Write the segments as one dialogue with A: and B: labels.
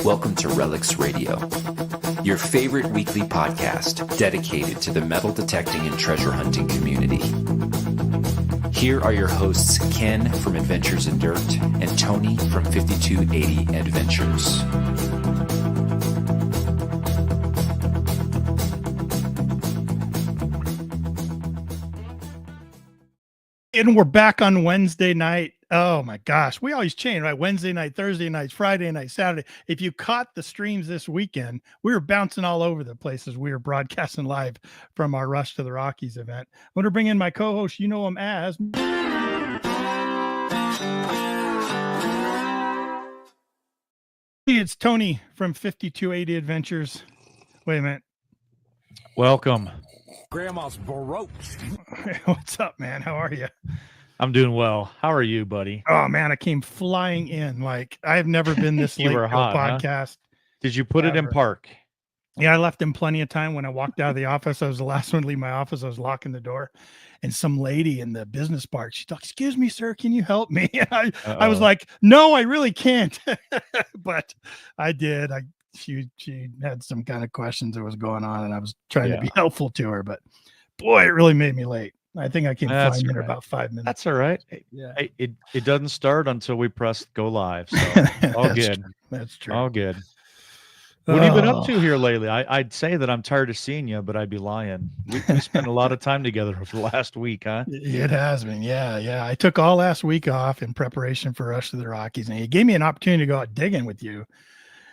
A: Welcome to Relics Radio, your favorite weekly podcast dedicated to the metal detecting and treasure hunting community. Here are your hosts, Ken from Adventures in Dirt and Tony from 5280 Adventures.
B: And we're back on Wednesday night. Oh my gosh, we always change, right? Wednesday night, Thursday night, Friday night, Saturday. If you caught the streams this weekend, we were bouncing all over the places. We were broadcasting live from our Rush to the Rockies event. I'm going to bring in my co-host. You know him as. It's Tony from 5280 Adventures. Wait a minute.
C: Welcome.
D: Grandma's Baroque.
B: What's up, man? How are you?
C: I'm doing well. How are you, buddy?
B: Oh man, I came flying in. Like I've never been this late to a podcast.
C: Huh? Did you put it in park?
B: Yeah, I left him plenty of time. When I walked out of the office, I was the last one to leave my office. I was locking the door, and some lady in the business park, she's like, "Excuse me, sir, can you help me?" And I was like, "No, I really can't," but I did. She had some kind of questions that was going on, and I was trying to be helpful to her. But boy, it really made me late. I think I came flying in about 5 minutes.
C: That's all right. Yeah, it doesn't start until we press go live. So all good.
B: True. That's true.
C: All good. What have you been up to here lately? I'd say that I'm tired of seeing you, but I'd be lying. We spent a lot of time together over the last week, huh?
B: It has been. Yeah. I took all last week off in preparation for Rush to the Rockies, and you gave me an opportunity to go out digging with you.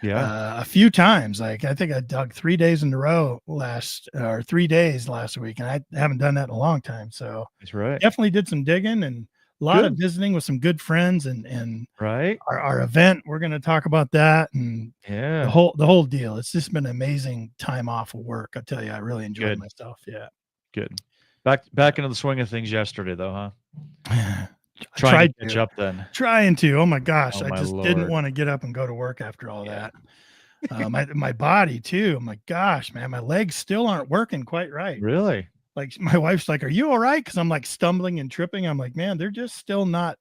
C: Yeah,
B: a few times. Like I think I dug 3 days in a row 3 days last week, and I haven't done that in a long time. So
C: that's right.
B: Definitely did some digging and a lot of visiting with some good friends and
C: right.
B: Our event. We're going to talk about that and the whole deal. It's just been an amazing time off of work. I tell you, I really enjoyed myself. Yeah,
C: good. Back into the swing of things yesterday, though, huh?
B: Trying
C: to catch up then.
B: Trying to. Oh my gosh, I just
C: Lord.
B: Didn't want to get up and go to work after all that. My body too. Oh my gosh, man, my legs still aren't working quite right.
C: Really?
B: Like my wife's like, "Are you all right?" Because I'm like stumbling and tripping. I'm like, man, they're still not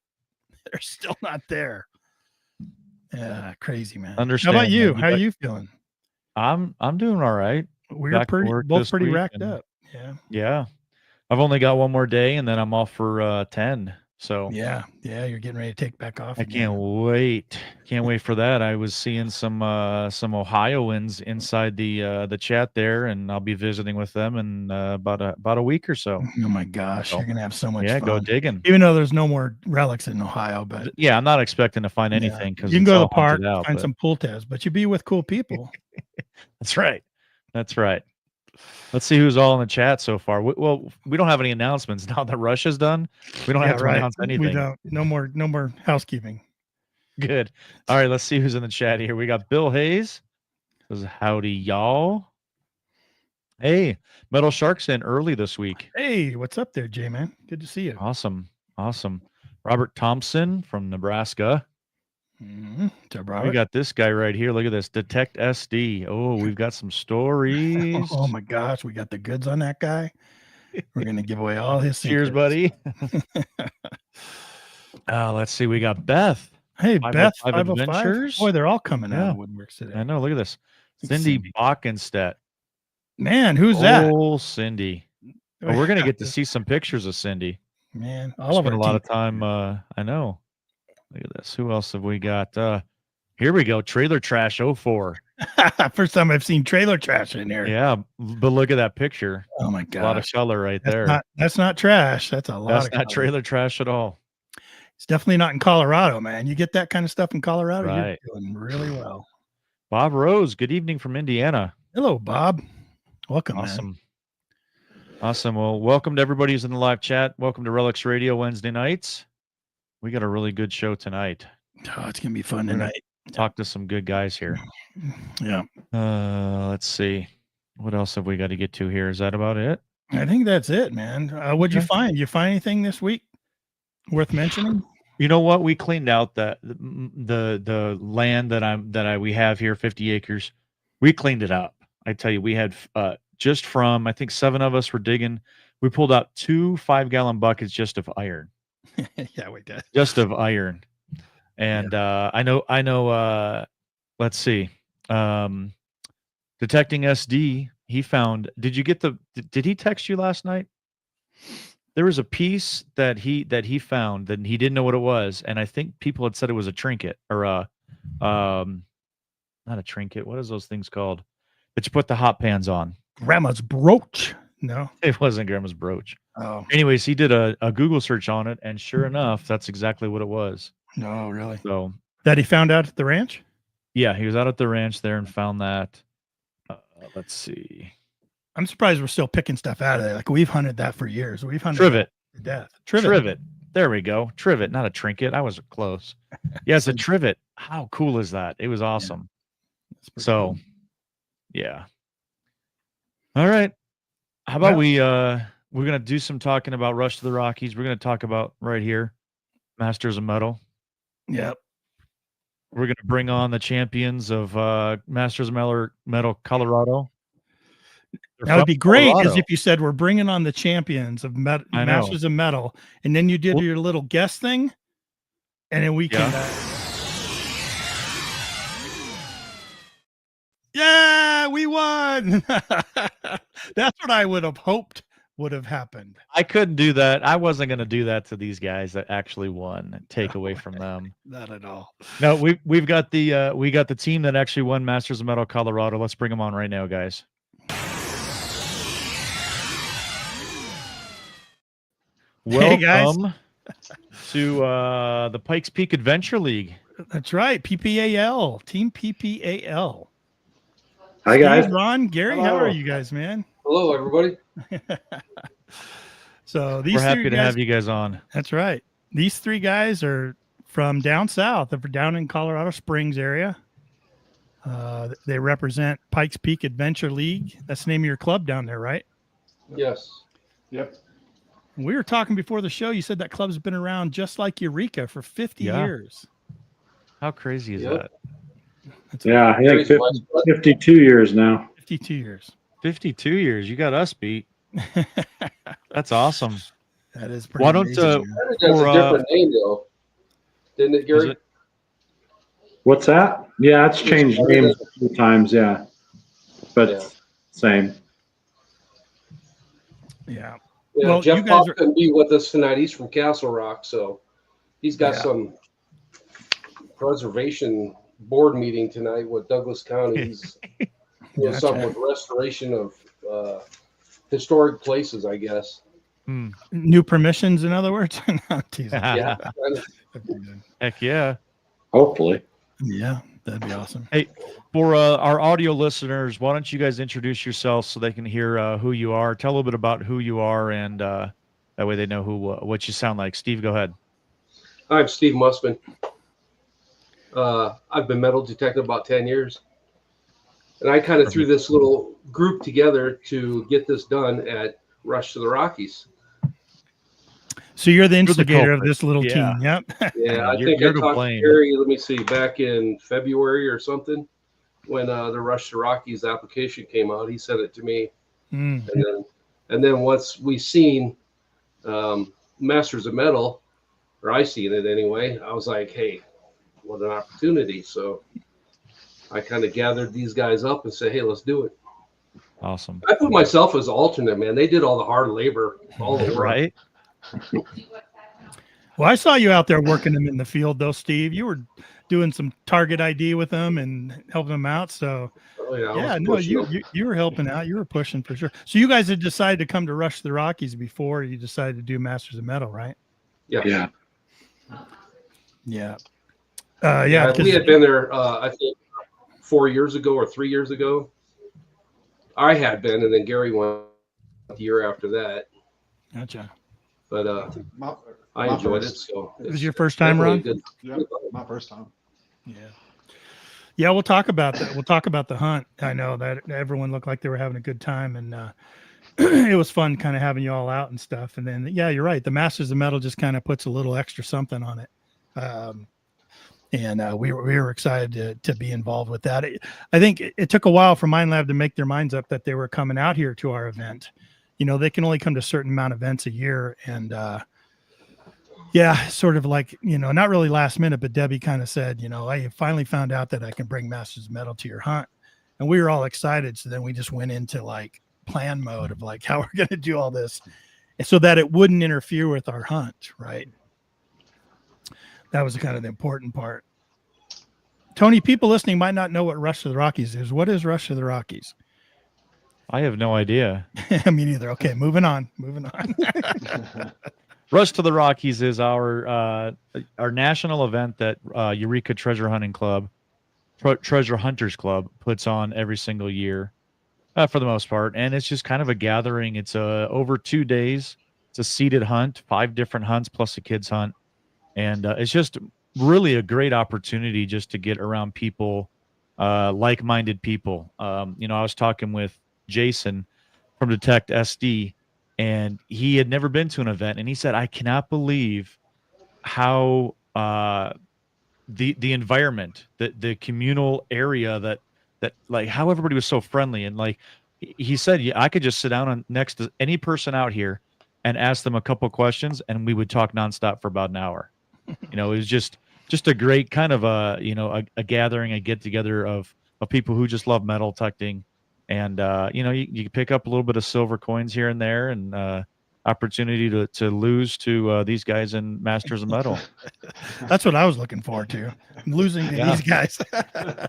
B: there. Yeah, crazy, man.
C: Understand.
B: How about you? How are you feeling?
C: I'm doing all right.
B: We're both pretty racked up.
C: Yeah. I've only got one more day, and then I'm off for 10. So
B: yeah, you're getting ready to take back off.
C: I can't wait for that. I was seeing some Ohioans inside the chat there, and I'll be visiting with them in about a week or so.
B: Oh my gosh, you're gonna have so much fun.
C: Go digging.
B: Even though there's no more relics in Ohio, but
C: yeah, I'm not expecting to find anything because
B: you can go to the park, find some pull tabs, but you be with cool people.
C: That's right. Let's see who's all in the chat so far. We don't have any announcements now that Rush is done. We don't have to announce anything.
B: We don't. No more housekeeping.
C: Good. All right, let's see who's in the chat here. We got Bill Hayes. This is howdy, y'all. Hey, Metal Shark's in early this week.
B: Hey, what's up there, Jay, man? Good to see you.
C: Awesome. Robert Thompson from Nebraska.
B: We
C: got this guy right here. Look at this. Detect SD. Oh, we've got some stories.
B: Oh my gosh, we got the goods on that guy. We're gonna give away all his secrets.
C: Cheers, buddy. Let's see. We got Beth.
B: Hey, Beth, 505
C: Adventures.
B: Boy, they're all coming out of woodworks today.
C: I know. Look at this. Cindy Bockenstedt.
B: Man, who's that?
C: Oh, Cindy. Oh, we're gonna get to see some pictures of Cindy.
B: Man,
C: all of a lot of time. I know. Look at this. Who else have we got? Here we go. Trailer Trash 04.
B: First time I've seen Trailer Trash in here.
C: Yeah, but look at that picture.
B: Oh my god,
C: a lot of color right there.
B: That's not trash. That's a lot.
C: That's not Trailer Trash at all.
B: It's definitely not in Colorado, man. You get that kind of stuff in Colorado,
C: right.
B: You're doing really well.
C: Bob Rose, good evening from Indiana.
B: Hello, Bob. Welcome.
C: Awesome. Well, welcome to everybody who's in the live chat. Welcome to Relics Radio Wednesday nights. We got a really good show tonight.
B: Oh, it's gonna be fun tonight.
C: Talk to some good guys here.
B: Yeah.
C: Let's see. What else have we got to get to here? Is that about it?
B: I think that's it, man. What'd you find? You find anything this week worth mentioning?
C: You know what? We cleaned out the land that we have here, 50 acres. We cleaned it up. I tell you, we had just from, I think 7 of us were digging. We pulled out 2 5-gallon buckets just of iron.
B: Yeah, we did.
C: Just of iron. And I know. Let's see. Detecting SD. He found. Did you get the? Did he text you last night? There was a piece that he found that he didn't know what it was, and I think people had said it was a trinket or not a trinket. What is those things called that you put the hot pans on?
B: Grandma's brooch. No,
C: it wasn't grandma's brooch.
B: Oh,
C: anyways, he did a Google search on it, and sure enough, that's exactly what it was.
B: No, really.
C: So
B: that he found out at the ranch.
C: Yeah, he was out at the ranch there and found that. Let's see.
B: I'm surprised we're still picking stuff out of there. Like we've hunted that for years. We've hunted
C: trivet.
B: To death.
C: Trivet. There we go. Trivet, not a trinket. I was close. Yeah, it's a trivet. How cool is that? It was awesome. Yeah. So, cool. Yeah. All right. How about we're gonna do some talking about Rush to the Rockies. We're gonna talk about right here, Masters of Metal.
B: Yep.
C: We're gonna bring on the champions of Masters of Metal Colorado.
B: That would be great as if you said we're bringing on the champions of Masters of Metal, and then you did your little guest thing, and then we can. Yeah, we won. That's what I would have hoped would have happened.
C: I couldn't do that. I wasn't going to do that to these guys that actually won. Take away from them.
B: Not at all.
C: No, we've got the team that actually won Masters of Metal Colorado. Let's bring them on right now, guys. Welcome to the Pikes Peak Adventure League.
B: That's right, PPAL, Team PPAL.
E: Hi guys.
B: Steve, Ron, Gary, Hello. How are you guys, man?
E: Hello, everybody.
B: So we're
C: happy to have you guys on.
B: That's right. These three guys are from down south. They're down in Colorado Springs area. They represent Pikes Peak Adventure League. That's the name of your club down there, right?
E: Yes. Yep.
B: We were talking before the show. You said that club's been around just like Eureka for 50 years.
C: How crazy is that?
E: Yeah, I think 52 years now.
B: 52 years.
C: 52 years. You got us beat. That's awesome.
B: That is pretty
C: Why don't
E: that's a different name though, didn't it, Gary?
F: What's that? Yeah, it's changed names a few times. Yeah, but same.
B: Yeah.
E: Yeah, well, Jeff Pop couldn't be with us tonight. He's from Castle Rock, so he's got some preservation board meeting tonight with Douglas County. He's doing something with restoration of historic places, I guess.
B: New permissions, in other words.
E: Yeah.
C: Heck yeah.
F: Hopefully.
B: Yeah, that'd be awesome.
C: Hey, for our audio listeners, why don't you guys introduce yourselves so they can hear who you are? Tell a little bit about who you are, and that way they know what you sound like. Steve, go ahead.
E: I'm Steve Mussman. I've been metal detecting about 10 years. And I kind of threw this little group together to get this done at Rush to the Rockies.
B: So you're the instigator of this little team. Yep.
E: Yeah, I think I talked to Gary, let me see, back in February or something, when the Rush to Rockies application came out. He sent it to me. And then once we seen Masters of Metal, or I seen it anyway, I was like, hey, what an opportunity. So I kind of gathered these guys up and said, hey, let's do it.
C: Awesome.
E: I put myself as alternate, man. They did all the hard labor, all the work.
C: Right.
B: Well, I saw you out there working them in the field, though, Steve. You were doing some target ID with them and helping them out. So, you were helping out. You were pushing for sure. So you guys had decided to come to Rush the Rockies before you decided to do Masters of Metal, right?
E: Yeah.
B: Yeah.
E: We had been there, I think, 4 years ago or 3 years ago. I had been, and then Gary went the year after that.
B: Gotcha.
E: But I enjoyed it. So
B: it was your first time, Ron?
F: Yeah, my first time.
B: Yeah, we'll talk about that. We'll talk about the hunt. I know that everyone looked like they were having a good time, and it was fun kind of having you all out and stuff. And then, yeah, you're right. The Masters of Metal just kind of puts a little extra something on it. And we were excited to be involved with that. I think it took a while for Minelab to make their minds up that they were coming out here to our event. You know, they can only come to a certain amount of events a year, and Yeah, sort of like, not really last minute, but Debbie kind of said, I finally found out that I can bring Masters of Metal to your hunt. And we were all excited. So then we just went into like plan mode of like how we're going to do all this so that it wouldn't interfere with our hunt. Right. That was kind of the important part. Tony, people listening might not know what Rush to the Rockies is. What is Rush to the Rockies?
C: I have no idea.
B: Me neither. Okay. Moving on.
C: Rush to the Rockies is our national event that Eureka Treasure Hunting Club, Treasure Hunters Club, puts on every single year, for the most part, and it's just kind of a gathering. It's over 2 days. It's a seated hunt, 5 different hunts plus a kids hunt, and it's just really a great opportunity just to get around people, like-minded people. I was talking with Jason from Detect SD. And he had never been to an event, and he said, "I cannot believe how the environment, the communal area that like how everybody was so friendly." And like he said, "Yeah, I could just sit down next to any person out here and ask them a couple questions, and we would talk nonstop for about an hour." It was just a great kind of a gathering, a get together of people who just love metal detecting. And, you pick up a little bit of silver coins here and there, and opportunity to lose to these guys in Masters of Metal.
B: That's what I was looking forward to, losing to these guys.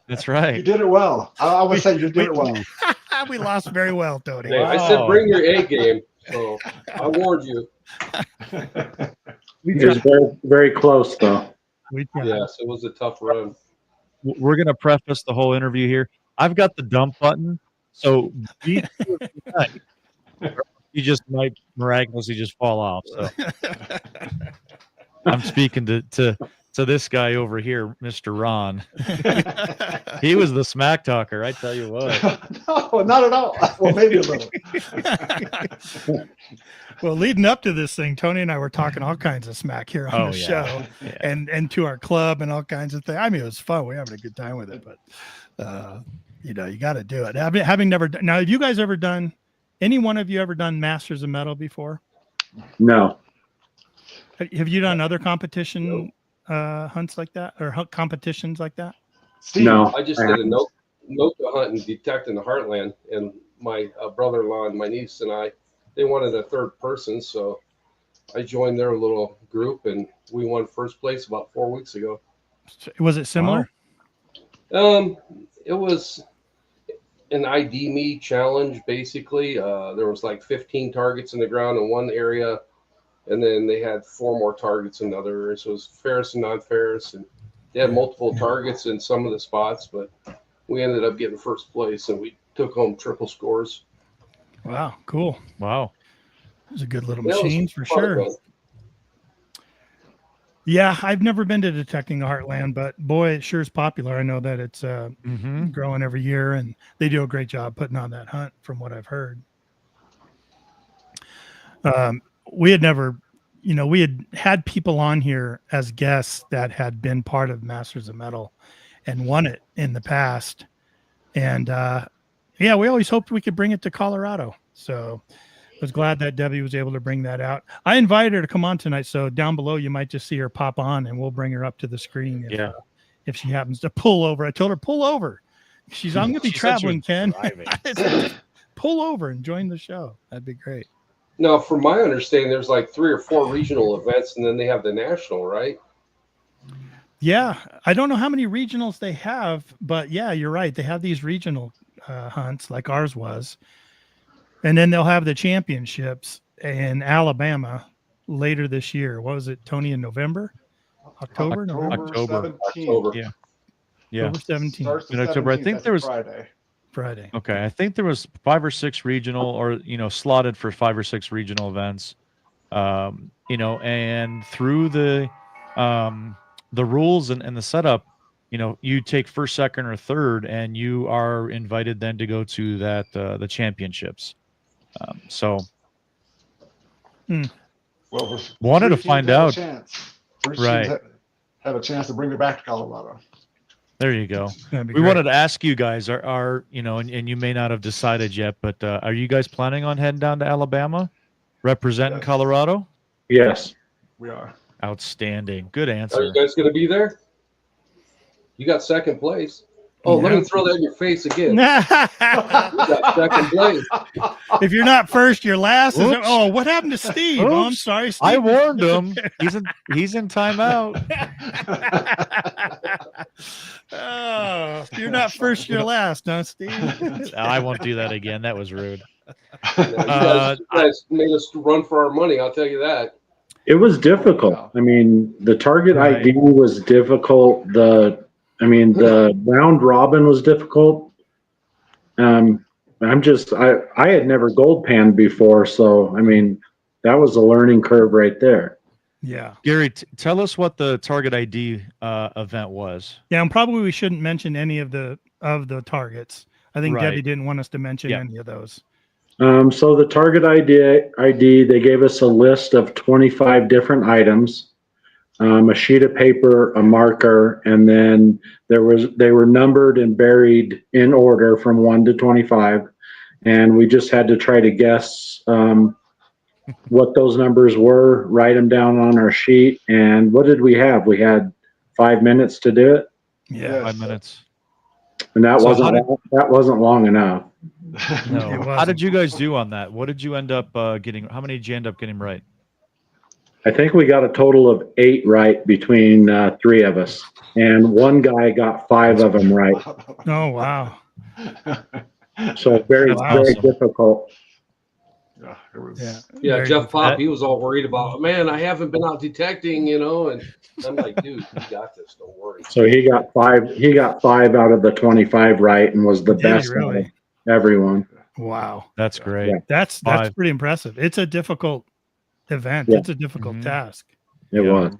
C: That's right.
G: You did it well. I would say you did it well.
B: We lost very well, Tony.
E: Hey, I said bring your A game, so I warned you.
F: It was very, very close, though.
E: Yes, it was a tough run.
C: We're going to preface the whole interview here. I've got the dump button. So you just might miraculously just fall off. So I'm speaking to this guy over here, Mr. Ron. He was the smack talker, I tell you what.
G: No, not at all. Well, maybe a little.
B: Well, leading up to this thing, Tony and I were talking all kinds of smack here on the show, and to our club and all kinds of things. I mean, it was fun. We're having a good time with it, but you got to do it. Having never done. Now, have you guys ever done? Any one of you ever done Masters of Metal before?
F: No.
B: Have you done other competition hunts like that, or competitions like that?
G: Steve,
F: No.
E: I just did a note to hunt and detect in the Heartland, and my brother-in-law and my niece and I, they wanted a third person, so I joined their little group, and we won first place about 4 weeks ago.
B: Was it similar?
E: It was an ID me challenge, basically. There was like 15 targets in the ground in one area, and then they had 4 more targets in other areas. So it was Ferris and non-Ferris, and they had multiple targets in some of the spots, but we ended up getting first place, and we took home triple scores.
B: Wow, cool.
C: Wow.
B: It was a good little machine for sure.
E: Fun.
B: Yeah, I've never been to Detecting the Heartland, but boy, it sure is popular. I know that it's growing every year, and they do a great job putting on that hunt from what I've heard. We had never, we had people on here as guests that had been part of Masters of Metal and won it in the past. And we always hoped we could bring it to Colorado. So I was glad that Debbie was able to bring that out. I invited her to come on tonight, so down below you might just see her pop on, and we'll bring her up to the screen if she happens to pull over. I told her, pull over. I'm going to be traveling, Ken. Pull over and join the show. That'd be great.
E: Now, from my understanding, there's like 3 or 4 regional events, and then they have the national, right?
B: Yeah, I don't know how many regionals they have, but yeah, you're right. They have these regional hunts like ours was. And then they'll have the championships in Alabama later this year. What was it, Tony, in November? October.
G: October
C: 17th. Yeah.
B: October 17th.
C: In October. I think there was
G: Friday.
C: Okay. I think there was 5 or 6 regional, or, slotted for 5 or 6 regional events. And through the rules and the setup, you take first, second, or third, and you are invited then to go to that the championships.
G: Well,
C: wanted to find out.
G: Right. Have a chance to bring it back to Colorado.
C: There you go. We wanted to ask you guys, are and you may not have decided yet, but are you guys planning on heading down to Alabama, representing Colorado?
F: Yes.
G: We are.
C: Outstanding. Good
E: Are
C: answer.
E: you guys going to be there? You got second place. Oh, let me throw that in your face again. You got second place.
B: If you're not first, you're last.
C: Oops.
B: Oh, what happened to Steve? Oh, I'm
C: Oops.
B: sorry, Steve.
C: I warned him. He's in timeout.
B: Oh, if you're not first, you're last, huh, Steve?
C: I won't do that again. That was rude.
E: No, you guys made us run for our money. I'll tell you that.
F: It was difficult. I mean, the target
B: Right.
F: ID was difficult. The round robin was difficult. I had never gold panned before, so I mean, that was a learning curve right there.
B: Yeah.
C: Gary, tell us what the target ID event was.
B: Yeah, and probably we shouldn't mention any of the targets. I think
C: Right.
B: Debbie didn't want us to mention any of those.
F: So the target ID, they gave us a list of 25 different items, a sheet of paper, a marker, and then they were numbered and buried in order from 1 to 25, and we just had to try to guess what those numbers were, write them down on our sheet, and what did we have? We had 5 minutes to do it.
B: Yeah,
C: 5 minutes.
F: And that
C: So
F: wasn't long enough.
C: No. How did you guys do on that? What did you end up getting? How many did you end up getting right?
F: I think we got a total of 8 right between 3 of us, and one guy got 5 of them right.
B: Oh, wow.
F: So very difficult.
G: Yeah, it was.
E: Yeah, Jeff Pop, he was all worried about, man, I haven't been out detecting, and I'm like, dude, you got this, don't worry.
F: So he got 5 out of the 25 right and was the best out of everyone.
B: Wow.
C: That's great.
F: Yeah.
B: That's pretty impressive. It's a difficult event.
F: Yeah.
B: It's a difficult task.
F: It was.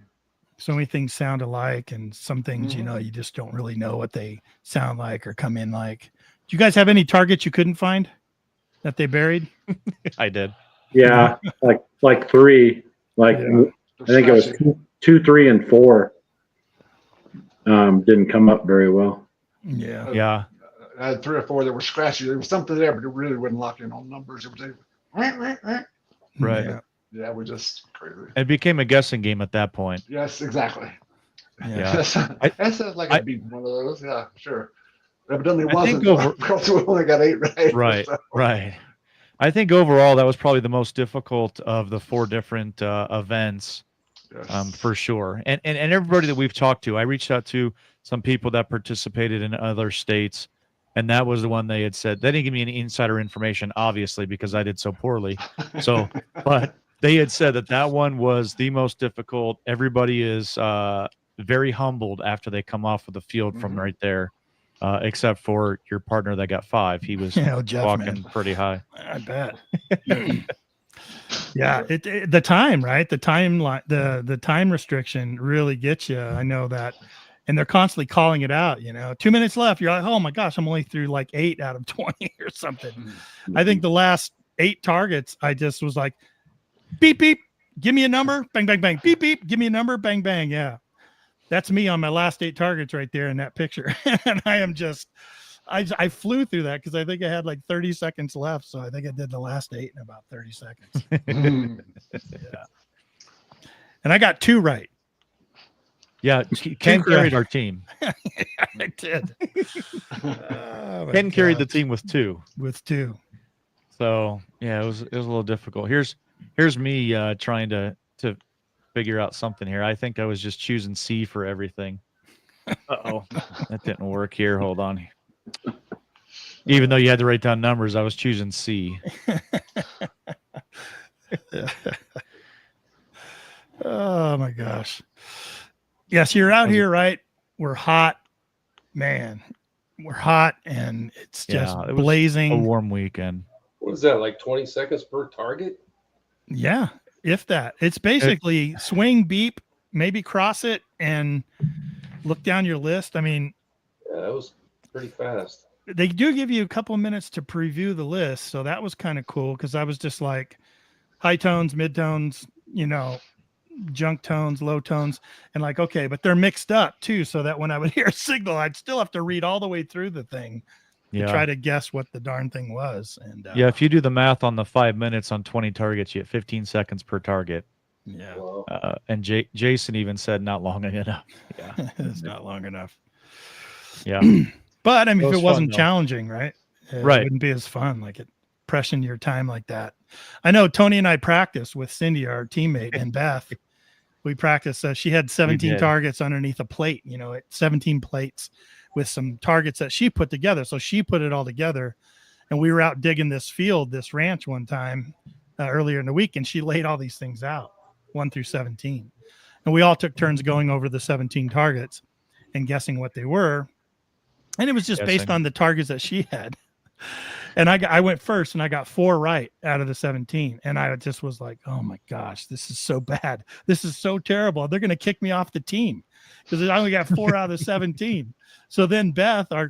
B: So many things sound alike, and some things, you just don't really know what they sound like or come in like. Do you guys have any targets you couldn't find that they buried?
C: I did.
F: Yeah, like 3. I think it was 2, 3, and 4. Didn't come up very well.
B: Yeah.
C: Yeah.
G: I had 3 or 4 that were scratchy. There was something there, but it really wouldn't lock in on numbers. It was
C: Right.
G: Yeah, we just crazy.
C: It became a guessing game at that point.
G: Yes, exactly.
C: Yeah.
G: That sounds like I'd be one of those. Yeah, sure. Evidently it
C: I think
G: wasn't. Because we only got 8 right.
C: Right.
G: So.
C: Right. I think overall that was probably the most difficult of the 4 different events, for sure. And everybody that we've talked to, I reached out to some people that participated in other states, and that was the one they had said. They didn't give me any insider information, obviously, because I did so poorly. So, but they had said that one was the most difficult. Everybody is very humbled after they come off of the field from right there. Except for your partner that got 5. He was
B: Jeff,
C: walking pretty high.
B: I bet. Yeah, the time, right? The time restriction really gets you. I know that, and they're constantly calling it out. 2 minutes left. You're like, oh my gosh, I'm only through like 8 out of 20 or something. I think the last 8 targets, I just was like, beep beep, give me a number, bang bang bang, beep beep, give me a number, bang bang, yeah. That's me on my last 8 targets right there in that picture. And I am I flew through that because I think I had like 30 seconds left. So I think I did the last 8 in about 30 seconds. Yeah. And I got 2 right.
C: Yeah. Ken carried our team.
B: Yeah, I did.
C: Ken carried the team with 2.
B: With 2.
C: So yeah, it was a little difficult. Here's me trying to figure out something here. I think I was just choosing C for everything. Uh-oh. That didn't work here. Hold on. Even though you had to write down numbers, I was choosing C.
B: Oh my gosh. Yes, you're out here, right? We're hot, man. We're hot, and it's just blazing.
C: A warm weekend.
E: What is that, like 20 seconds per target?
B: Yeah, if that. It's basically swing, beep, maybe cross it, and look down your list. I mean,
E: yeah, that was pretty fast.
B: They do give you a couple of minutes to preview the list, so that was kind of cool because I was just like high tones, mid tones, junk tones, low tones, and like, okay, but they're mixed up too, so that when I would hear a signal, I'd still have to read all the way through the thing to try to guess what the darn thing was. And
C: if you do the math on the 5 minutes on 20 targets, you get 15 seconds per target.
B: Yeah.
E: Wow.
C: And Jason even said not long enough. Yeah.
B: It's not long enough.
C: Yeah.
B: But I mean,
C: It
B: if
C: was
B: it
C: fun,
B: wasn't
C: though.
B: challenging, right? It
C: Right.
B: wouldn't be as fun, like it pressing your time like that. I know Tony and I practiced with Cindy, our teammate, and Beth. We practiced. She had 17
C: did.
B: targets underneath a plate, 17 plates with some targets that she put together. So she put it all together. And we were out digging this ranch one time earlier in the week, and she laid all these things out, 1 through 17. And we all took turns going over the 17 targets and guessing what they were. And it was just based on the targets that she had. And I went first, and I got 4 right out of the 17. And I just was like, oh my gosh, this is so bad. This is so terrible. They're going to kick me off the team because I only got 4 out of the 17. So then Beth, our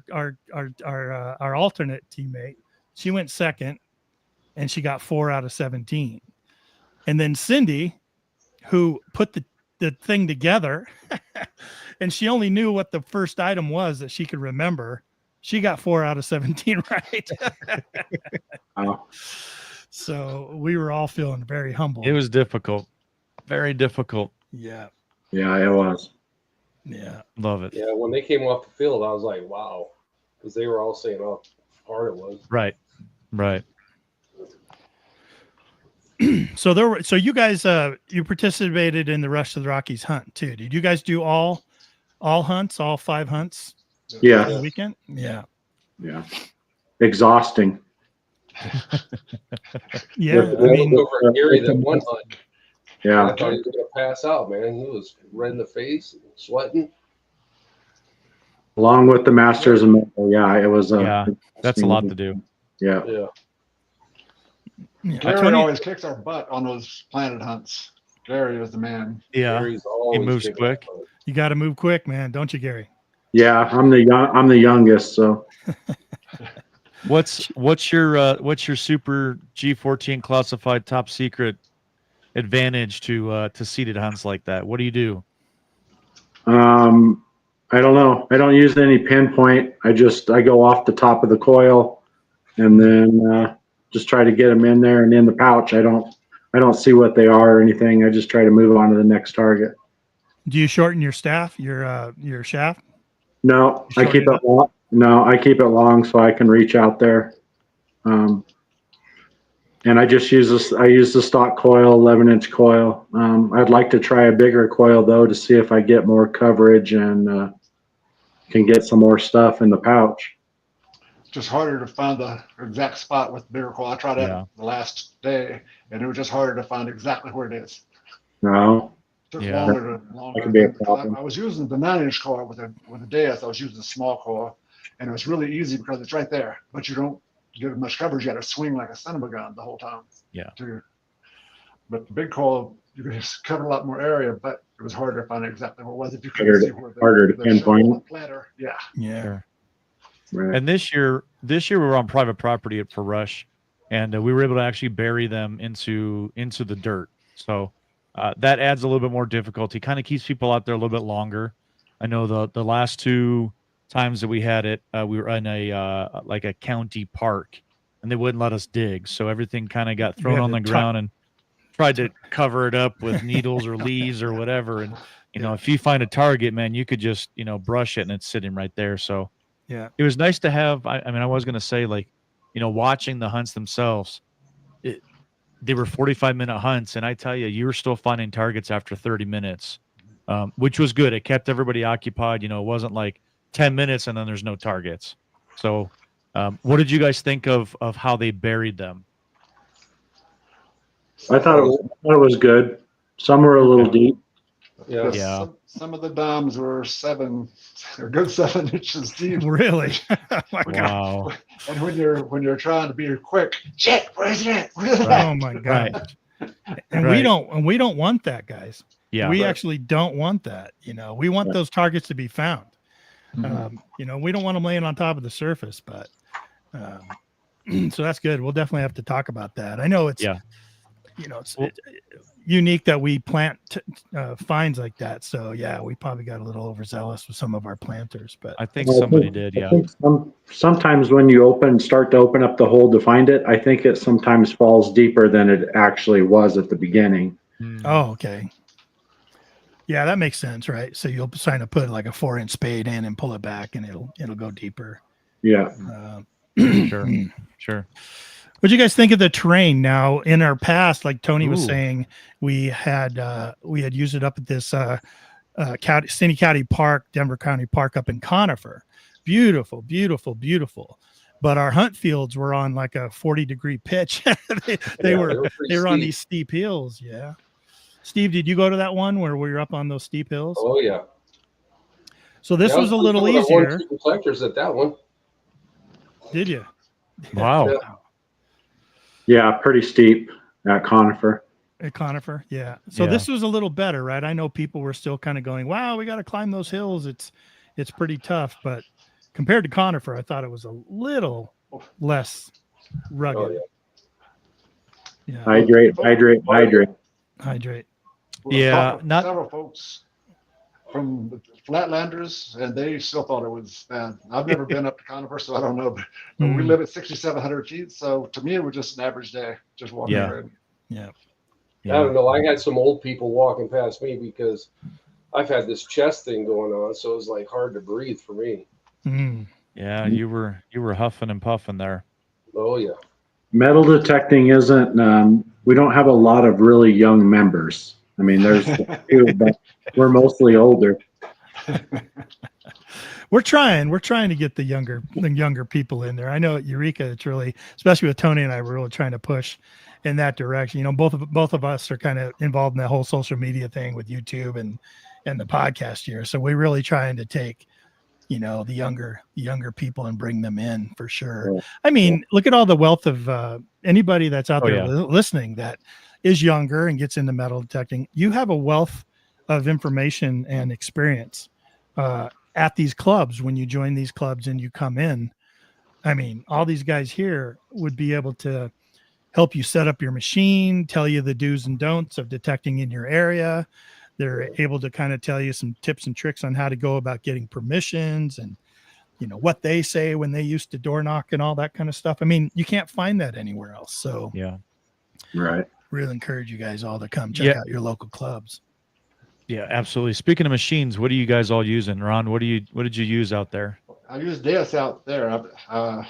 B: alternate teammate, she went second, and she got 4 out of 17. And then Cindy, who put the thing together, and she only knew what the first item was that she could remember. She got 4 out of 17 right.
F: Wow.
B: So we were all feeling very humble.
C: It was difficult. Very difficult.
B: Yeah.
F: Yeah, it was.
B: Yeah.
C: Love it.
E: Yeah, when they came off the field, I was like, wow, because they were all saying how hard it was.
C: Right. Right.
B: So you guys you participated in the Rush to the Rockies hunt too. Did you guys do all hunts, all 5 hunts
F: Yeah.
B: the weekend? Yeah.
F: Yeah. Exhausting.
B: Yeah.
E: I mean, over Gary that one hunt.
F: Yeah.
E: I thought he was going to pass out, man. He was red in the face, sweating.
F: Along with the Masters and yeah, it was.
C: That's a lot to do.
F: Yeah.
E: Yeah.
B: Yeah.
G: Gary always kicks our butt on those planted hunts. Gary is the man.
C: Yeah.
E: Gary's
C: He
E: always
C: moves
E: kicking
C: quick.
E: butt.
B: You got to move quick, man, don't you, Gary?
F: Yeah, I'm the youngest, so.
C: What's your super G14 classified top secret advantage to seated hunts like that? What do you do?
F: I don't know. I don't use any pinpoint. I go off the top of the coil, and then just try to get them in there and in the pouch. I don't see what they are or anything. I just try to move on to the next target.
B: Do you shorten your your shaft?
F: No, I keep it long. No, I keep it long so I can reach out there. And I just use this. I use the stock coil, 11-inch coil. I'd like to try a bigger coil though to see if I get more coverage and can get some more stuff in the pouch.
G: It's just harder to find the exact spot with the bigger coil. I tried that the last day, and it was just harder to find exactly where it is.
F: No.
G: Took
C: Yeah.
G: longer.
F: That could be a problem.
G: I was using the 9-inch coil with a Deus. I was using the small coil, and it was really easy because it's right there. But you don't get as much coverage. You got to swing like a son of a gun the whole time.
C: Yeah.
G: But the big coil, you could just cover a lot more area, but it was harder to find exactly where it was if you couldn't see where
F: harder to pinpoint.
G: Planter. Yeah.
B: Yeah.
C: Sure.
F: Right.
C: And this year we were on private property for Rush, and we were able to actually bury them into the dirt. So that adds a little bit more difficulty. Kind of keeps people out there a little bit longer. I know the last 2 times that we had it, we were in like a county park, and they wouldn't let us dig. So everything kind of got thrown on the ground and tried to cover it up with needles or leaves or whatever. And if you find a target, man, you could just brush it and it's sitting right there. So
B: Yeah.
C: it was nice to have. I mean, I was going to say, like, watching the hunts themselves, they were 45-minute hunts. And I tell you, you were still finding targets after 30 minutes, which was good. It kept everybody occupied. It wasn't like 10 minutes and then there's no targets. So what did you guys think of how they buried them?
F: I thought it was good. Some were a little deep.
E: Yeah.
C: Yeah.
G: Some of the doms were a good 7 inches deep.
B: Really? Oh my God.
C: Wow.
G: And when you're trying to be quick, shit, where's it? Where's it?
B: Oh my God. And we don't want that, guys.
C: Yeah.
B: We actually don't want that. We want those targets to be found.
C: Mhm.
B: We don't want them laying on top of the surface, but so that's good. We'll definitely have to talk about that. I know it's it's unique that we plant finds like that. So yeah, we probably got a little overzealous with some of our planters, but
C: I think somebody did. Yeah.
F: I think sometimes when you start to open up the hole to find it, I think it sometimes falls deeper than it actually was at the beginning.
B: Oh, okay. Yeah, that makes sense, right? So you'll trying to put like a 4-inch spade in and pull it back, and it'll go deeper.
F: Yeah.
C: Sure.
B: What do you guys think of the terrain now? In our past, like Tony was
C: Ooh.
B: saying, we had used it up at this Cindy County Park, Denver County Park up in Conifer. Beautiful, beautiful, beautiful. But our hunt fields were on like a 40-degree pitch. they were on these steep hills. Yeah. Steve, did you go to that one where we were up on those steep hills?
E: Oh yeah.
B: So this was a little easier.
E: Collectors at that one.
B: Did you?
C: Wow.
F: Yeah, pretty steep at Conifer.
B: At Conifer, yeah. So this was a little better, right? I know people were still kind of going, "Wow, we got to climb those hills. It's pretty tough." But compared to Conifer, I thought it was a little less rugged.
E: Oh,
B: yeah.
F: Hydrate.
C: Yeah, not
G: several folks from the Flatlanders, and they still thought it was bad. I've never been up to Conifer, so I don't know. But we live at 6,700 feet, so to me, it was just an average day, just walking around.
B: Yeah.
E: I don't know. I had some old people walking past me because I've had this chest thing going on, so it was like hard to breathe for me.
C: Yeah, you were huffing and puffing there.
E: Oh yeah.
F: Metal detecting isn't. We don't have a lot of really young members. I mean, there's a few, but we're mostly older.
B: We're trying to get the younger people in there. I know at Eureka, it's really, especially with Tony and I, we're really trying to push in that direction. You know, both of us are kind of involved in that whole social media thing with YouTube and the podcast here. So we're really trying to take, you know, the younger people and bring them in for sure.
F: Yeah.
B: I mean, look at all the wealth of anybody that's out there listening that is younger and gets into metal detecting. You have a wealth of information and experience at these clubs when you join these clubs and you come in. I mean, all these guys here would be able to help you set up your machine, tell you the do's and don'ts of detecting in your area. They're able to kind of tell you some tips and tricks on how to go about getting permissions and, you know, what they say when they used to door knock and all that kind of stuff. I mean, you can't find that anywhere else. So
C: yeah,
F: right.
B: Really encourage you guys all to come check out your local clubs.
C: Yeah, absolutely. Speaking of machines, what are you guys all using? Ron, what did you use out there?
G: I use Deus out there. I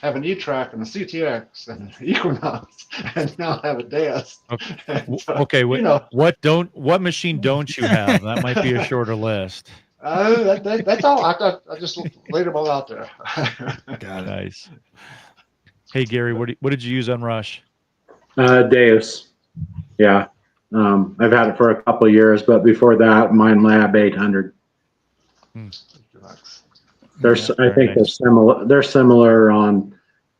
G: have an E-Track and a CTX and an Equinox, and now I have a Deus.
C: Okay. What machine don't you have? That might be a shorter list.
G: That's all. I just laid them all out there.
C: Got it. Nice. Hey Gary, what did you use on Rush?
F: Deus. Yeah. I've had it for a couple of years, but before that, Minelab 800. I think they're similar. They're similar on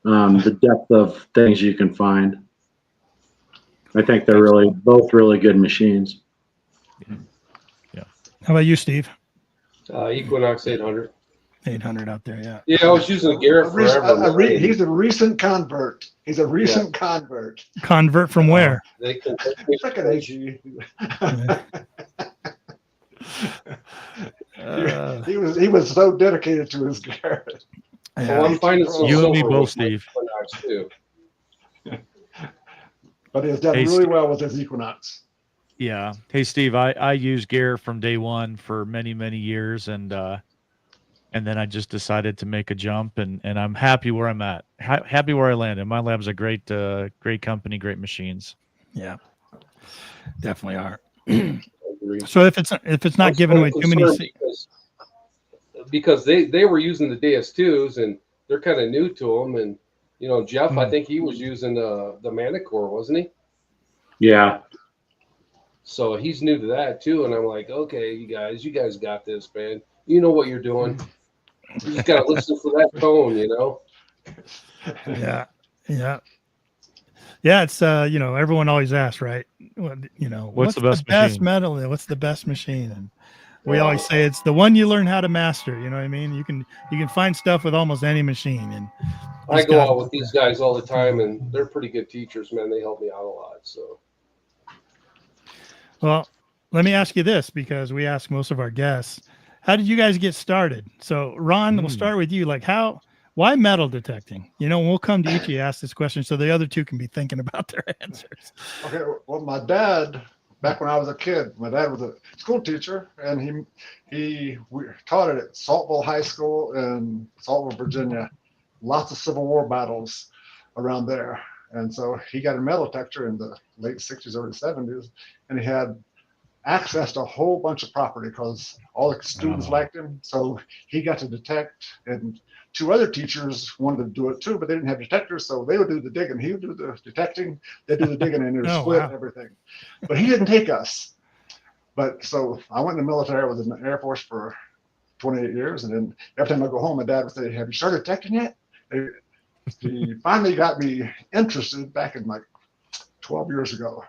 F: the depth of things you can find. I think they're both really good machines.
C: Yeah.
B: How about you, Steve?
E: Equinox 800.
B: 800 out there, yeah.
E: Yeah, I was using a Garrett forever.
G: He's a recent convert. He's a recent convert.
B: Convert from where?
E: They can
G: he was so dedicated to his Garrett.
E: Well, I'm finding some
C: you and me
E: silver
C: both,
E: with my
C: Steve.
E: Equinox, too.
G: But he has done really well with his Equinox.
C: Yeah. Hey, Steve, I used Garrett from day one for many, many years, and then I just decided to make a jump, and I'm happy where I'm at. Happy where I landed. Minelab's a great company, great machines.
B: Yeah, definitely are. So if it's not giving away too many,
E: because they were using the DS2s and they're kind of new to them, and you know Jeff, I think he was using the Manicore, wasn't he?
F: Yeah.
E: So he's new to that too, and I'm like, okay, you guys got this, man. You know what you're doing. You just gotta listen for that tone, you know.
B: Yeah. It's you know, everyone always asks, right? You know,
C: what's the best
B: metal? What's the best machine? And we always say it's the one you learn how to master. You know what I mean? You can find stuff with almost any machine. And
E: I go out with these guys all the time, and they're pretty good teachers, man. They help me out a lot. So,
B: well, let me ask you this, because we ask most of our guests, how did you guys get started? So, Ron, we'll start with you. Like, Why metal detecting? You know, we'll come to each of you ask this question so the other two can be thinking about their answers.
G: Okay, well, my dad, back when I was a kid, my dad was a school teacher, and we taught it at Saltville High School in Saltville, Virginia. Lots of Civil War battles around there. And so he got a metal detector in the late 60s, early 70s, and he had access to a whole bunch of property because all the students liked him. So he got to detect, and two other teachers wanted to do it too, but they didn't have detectors, so they would do the digging. He would do the detecting, they'd do the digging, and it would split and everything. But he didn't take us. But so I went in the military. I was in the Air Force for 28 years, and then every time I go home, my dad would say, "Have you started detecting yet?" He finally got me interested back in like 12 years ago.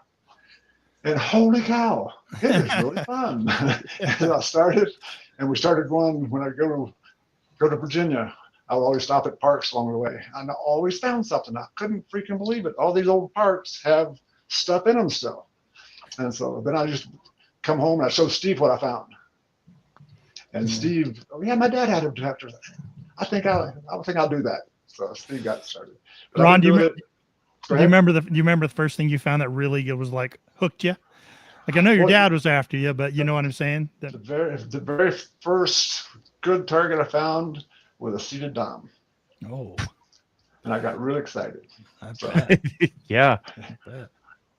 G: And holy cow, it is really fun. And I started, and we started going, when I go to Virginia, I would always stop at parks along the way. And I always found something. I couldn't freaking believe it. All these old parks have stuff in them still. And so then I just come home and I show Steve what I found. And Steve, oh yeah, my dad had a detector. I think I'll do that. So Steve got started. But
B: Ron, do you remember the first thing you found that really was like hooked you? Like, I know your dad was after you, but you know what I'm saying?
G: The very first good target I found was a seated dime.
B: Oh.
G: And I got really excited. So,
C: yeah.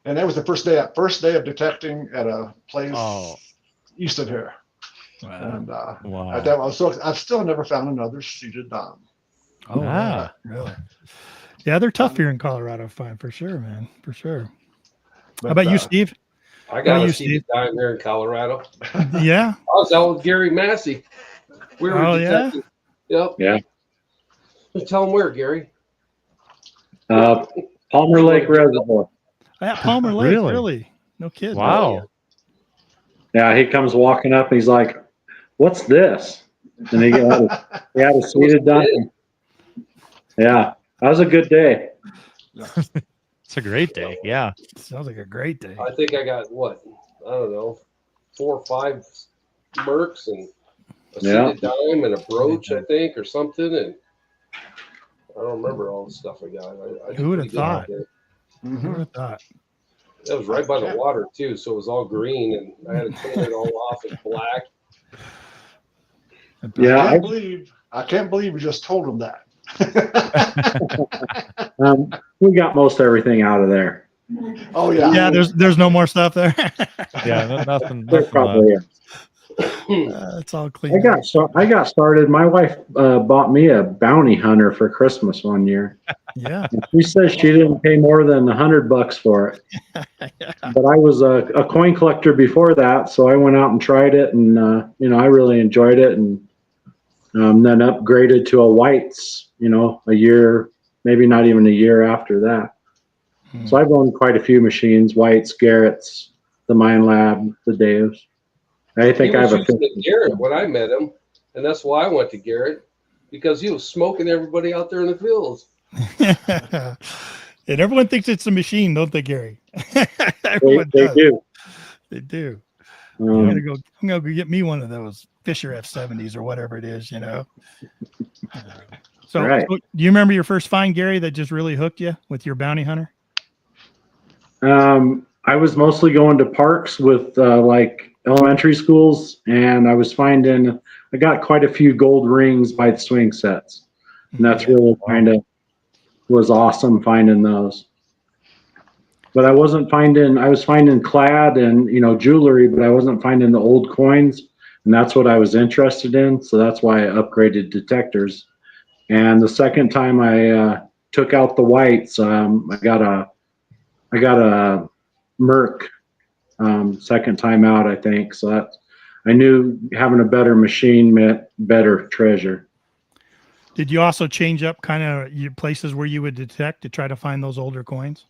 G: And that was the first day of detecting at a place east of here.
B: Wow.
G: And
C: wow.
G: I've still never found another seated dime.
B: Oh, wow. Really? Yeah, they're tough here in Colorado, fine, for sure, man, for sure.
G: But,
B: how about you, Steve?
E: I got a seated dime here in Colorado.
B: Yeah.
E: I was out with Gary Massey. We were detecting. Yep.
F: Yeah.
E: Tell him where, Gary.
F: Palmer Lake Reservoir.
B: Yeah, Palmer Lake, really? No kidding.
C: Wow.
F: Yeah, he comes walking up and he's like, "What's this?" And he had a seated dime. Yeah, that was a good day.
C: It's a great day. Yeah.
B: Sounds like a great day.
E: I think I got what? I don't know, 4 or 5 Mercs and a seated dime and a brooch, I think, or something. And I don't remember all the stuff I got.
B: Who would have thought? Who would have thought?
E: That was right by the water too, so it was all green, and I had to clean it all off with black.
F: Yeah,
G: I can't believe you just told him that.
F: We got most everything out of there.
G: Oh yeah.
B: Yeah, there's no more stuff there.
C: Yeah, nothing.
F: Probably
B: it's all clean.
F: I got started. My wife bought me a bounty hunter for Christmas one year.
B: Yeah.
F: And she says she didn't pay more than $100 for it.
B: Yeah.
F: But I was a coin collector before that, so I went out and tried it, and I really enjoyed it, and then upgraded to a whites. A year, maybe not even a year after that. So I've owned quite a few machines: Whites, Garrett's, the Minelab, the Dave's. I think I have a
E: Garrett when I met him, and that's why I went to Garrett, because he was smoking everybody out there in the fields.
B: And everyone thinks it's a machine, don't they, Gary?
F: They do.
B: They do. I'm gonna go get me one of those Fisher F70s or whatever it is, So,
F: right.
B: So do you remember your first find, Gary, that just really hooked you with your bounty hunter?
F: I was mostly going to parks with like elementary schools, and I got quite a few gold rings by the swing sets, and that's really was awesome finding those. But I was finding clad and jewelry, but I wasn't finding the old coins, and that's what I was interested in. So that's why I upgraded detectors. And the second time I took out the whites, I got a Merc second time out, I think. So I knew having a better machine meant better treasure.
B: Did you also change up kind of your places where you would detect to try to find those older coins?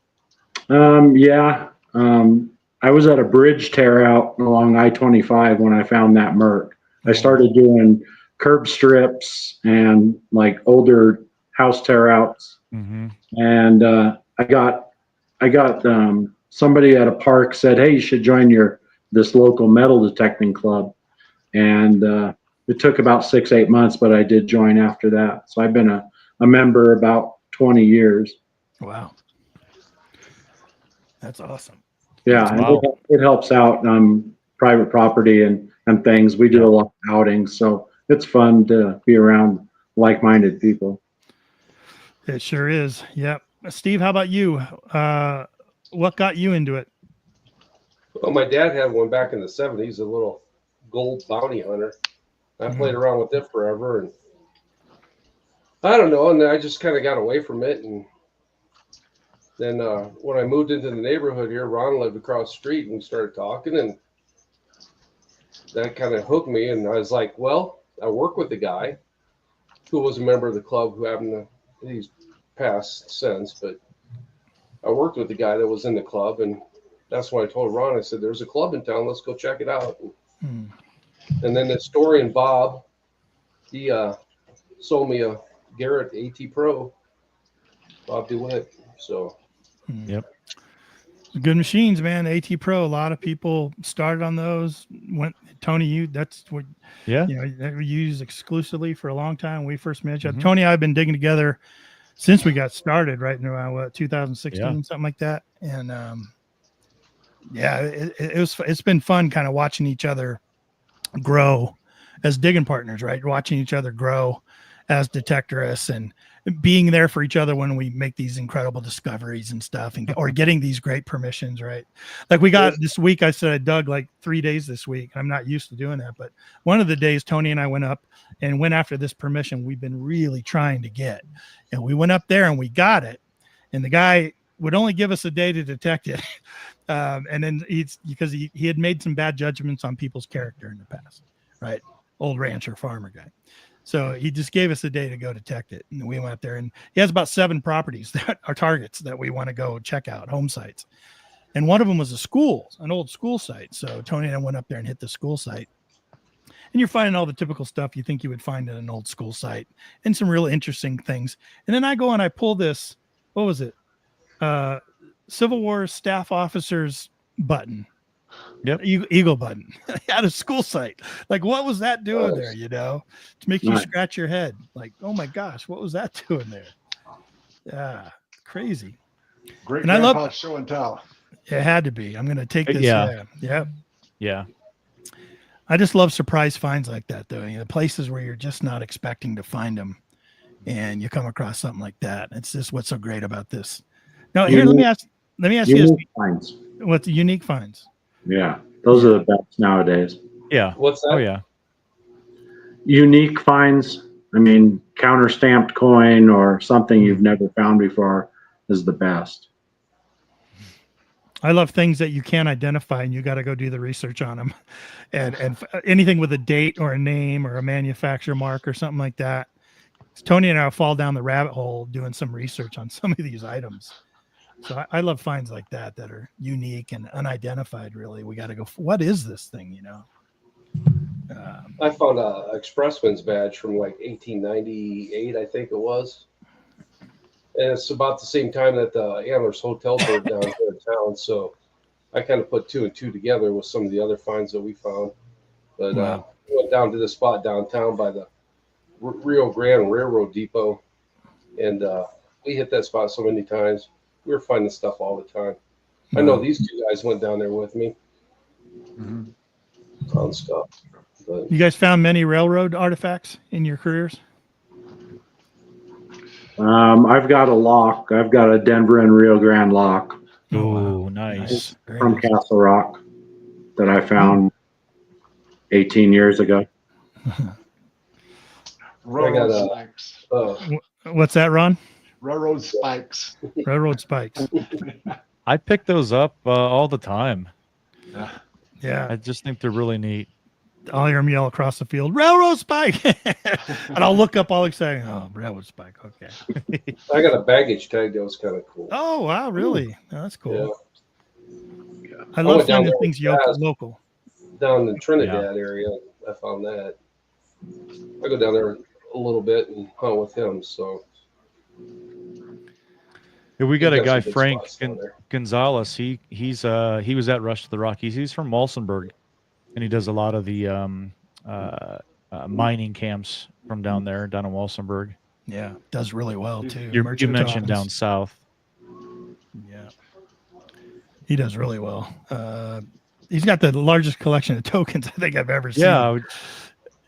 F: Yeah. I was at a bridge tear out along I-25 when I found that Merc. I started doing curb strips and like older house tear outs.
C: Mm-hmm.
F: And I got somebody at a park said, "Hey, you should join this local metal detecting club." And it took about 6-8 months, but I did join after that. So I've been a a member about 20 years.
B: Wow. That's awesome.
F: Yeah, and
C: Wow.
F: it helps out private property and things. We do a lot of outings, so it's fun to be around like-minded people.
B: It sure is. Yep. Steve, how about you? What got you into it?
E: Well, my dad had one back in the 70s, a little gold bounty hunter. I played around with it forever, and I don't know, and I just kind of got away from it. And then when I moved into the neighborhood here, Ron lived across the street, and we started talking, and that kind of hooked me. And I was like, well, I work with the guy who was a member of the club who happened to, he's passed since, but I worked with the guy that was in the club, and that's why I told Ron, I said, there's a club in town, let's go check it out. And then the historian Bob, he sold me a Garrett AT Pro, Bob DeWitt. So,
C: Yep.
B: Good machines, man. AT Pro. A lot of people started on those. Tony, that's what,
C: Yeah.
B: that we used exclusively for a long time. We first met you. Tony and I have been digging together since we got started, right around 2016, something like that. And it's been fun kind of watching each other grow as digging partners, right? Watching each other grow as detectorists and being there for each other when we make these incredible discoveries and stuff, and or getting these great permissions, right? Like we got this week, I said I dug like 3 days this week. I'm not used to doing that, but one of the days Tony and I went up and went after this permission we've been really trying to get. And we went up there and we got it. And the guy would only give us a day to detect it. And then because he had made some bad judgments on people's character in the past, right? Old rancher farmer guy. So he just gave us a day to go detect it. And we went up there, and he has about 7 properties that are targets that we want to go check out, home sites. And one of them was a school, an old school site. So Tony and I went up there and hit the school site. And you're finding all the typical stuff you think you would find at an old school site and some real interesting things. And then I go and I pull this, what was it? Civil War staff officers button.
C: Yep.
B: Eagle button at a school site. Like, what was that doing there? To make you scratch your head. Like, oh my gosh, what was that doing there? Yeah, crazy.
G: Great.
B: And I love
G: show and tell.
B: It had to be. I'm going to take this.
C: Yeah.
B: I just love surprise finds like that, though. Places where you're just not expecting to find them, and you come across something like that. It's just what's so great about this. Now, here, let me ask you this.
F: Finds.
B: What's the unique finds?
F: Yeah, those are the best nowadays.
C: Yeah.
E: what's that?
C: Oh yeah.
F: Unique finds. I mean, counter stamped coin or something you've never found before is the best.
B: I love things that you can't identify, and you got to go do the research on them, and anything with a date or a name or a manufacturer mark or something like that. Tony and I fall down the rabbit hole doing some research on some of these items. So I love finds like that are unique and unidentified. Really, we got to go. What is this thing?
E: I found a Expressman's badge from like 1898, I think it was. And it's about the same time that the Antlers Hotel burned down here in town. So I kind of put 2 and 2 together with some of the other finds that we found. But we went down to the spot downtown by the Rio Grande Railroad Depot. And we hit that spot so many times. We were finding stuff all the time. I know these 2 guys went down there with me. Found stuff. But
B: You guys found many railroad artifacts in your careers?
F: I've got a lock. I've got a Denver and Rio Grande lock
C: Oh, nice.
F: from Castle Rock that I found 18 years ago.
G: Railroad spikes.
B: What's that, Ron?
G: Railroad spikes.
B: Railroad spikes.
C: I pick those up all the time.
B: Yeah.
C: I just think they're really neat.
B: I'll hear them yell across the field, railroad spike. And I'll look up all excited. Oh, railroad spike. Okay.
E: I got a baggage tag that was kind of cool.
B: Oh, wow. Really? Oh, that's cool.
E: Yeah.
B: I love
E: went down
B: finding
E: there
B: things
E: fast.
B: local.
E: Down in Trinidad area, I found that. I go down there a little bit and hunt with him. So
C: Yeah, we got a
E: got
C: guy,
E: some good
C: Frank
E: spots down there.
C: Gonzalez. He was at Rush to the Rockies. He's from Walsenburg, and he does a lot of the mining camps from down there, down in Walsenburg.
B: Yeah, does really well too.
C: You
B: Merchant
C: mentioned down
B: Tokens.
C: south.
B: Yeah, he does really well. He's got the largest collection of tokens I think I've ever seen.
C: Yeah.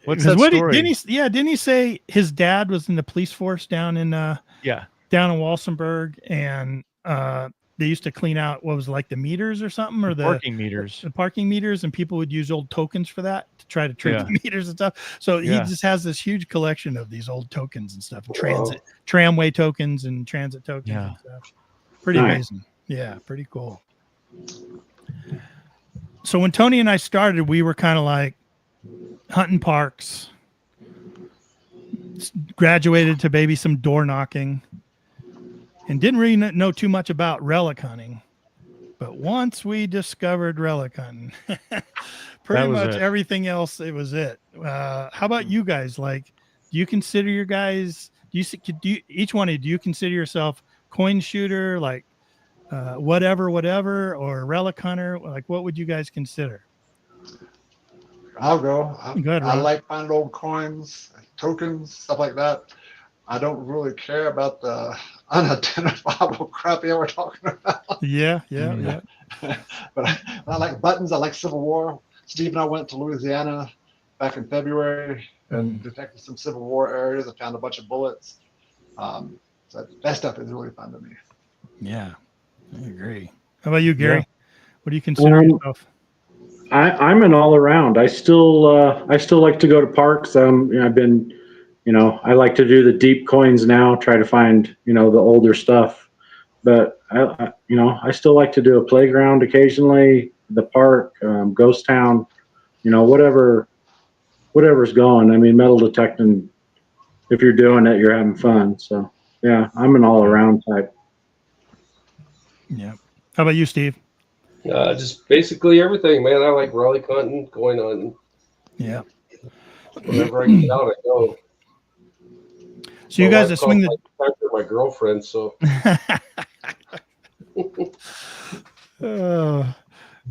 C: What's
B: 'Cause
C: that story?
B: Didn't he say his dad was in the police force down in
C: Yeah.
B: down in Walsenburg, and they used to clean out what was like the meters or something, or the
C: Parking meters.
B: the parking meters, and people would use old tokens for that to try to trip the meters and stuff. So he
C: Yeah.
B: just has this huge collection of these old tokens and stuff,
E: Wow.
B: tramway tokens and transit tokens
C: Yeah.
B: and stuff. Pretty
F: Nice.
B: amazing. Yeah, pretty cool. So when Tony and I started, we were kind of like hunting parks, graduated to maybe some door knocking, and didn't really know too much about relic hunting. But once we discovered relic hunting, pretty much everything else, it was it. How about you guys? Like, do you consider your guys, each one of you, do you consider yourself coin shooter, like whatever, or relic hunter? Like, what would you guys consider?
G: I'll go.
B: Go ahead,
G: I
B: Ron.
G: like finding old coins, tokens, stuff like that. I don't really care about the unidentifiable crap you were talking about.
B: Yeah.
G: But I like buttons. I like Civil War. Steve and I went to Louisiana back in February and detected some Civil War areas. I found a bunch of bullets. So that stuff is really fun to me.
B: Yeah, I agree. How about you, Gary? What do you consider yourself?
F: I'm an all around. I still like to go to parks. I've been, I like to do the deep coins now, try to find, the older stuff. But I still like to do a playground occasionally, the park, ghost town, whatever's going. I mean, metal detecting, if you're doing it, you're having fun. So yeah, I'm an all around type.
B: Yeah. How about you, Steve?
E: Just basically everything, man. I like relic hunting, going hunting.
B: Yeah.
E: Whenever I get out, I go.
B: So you guys are swing the
E: my girlfriend. So
B: my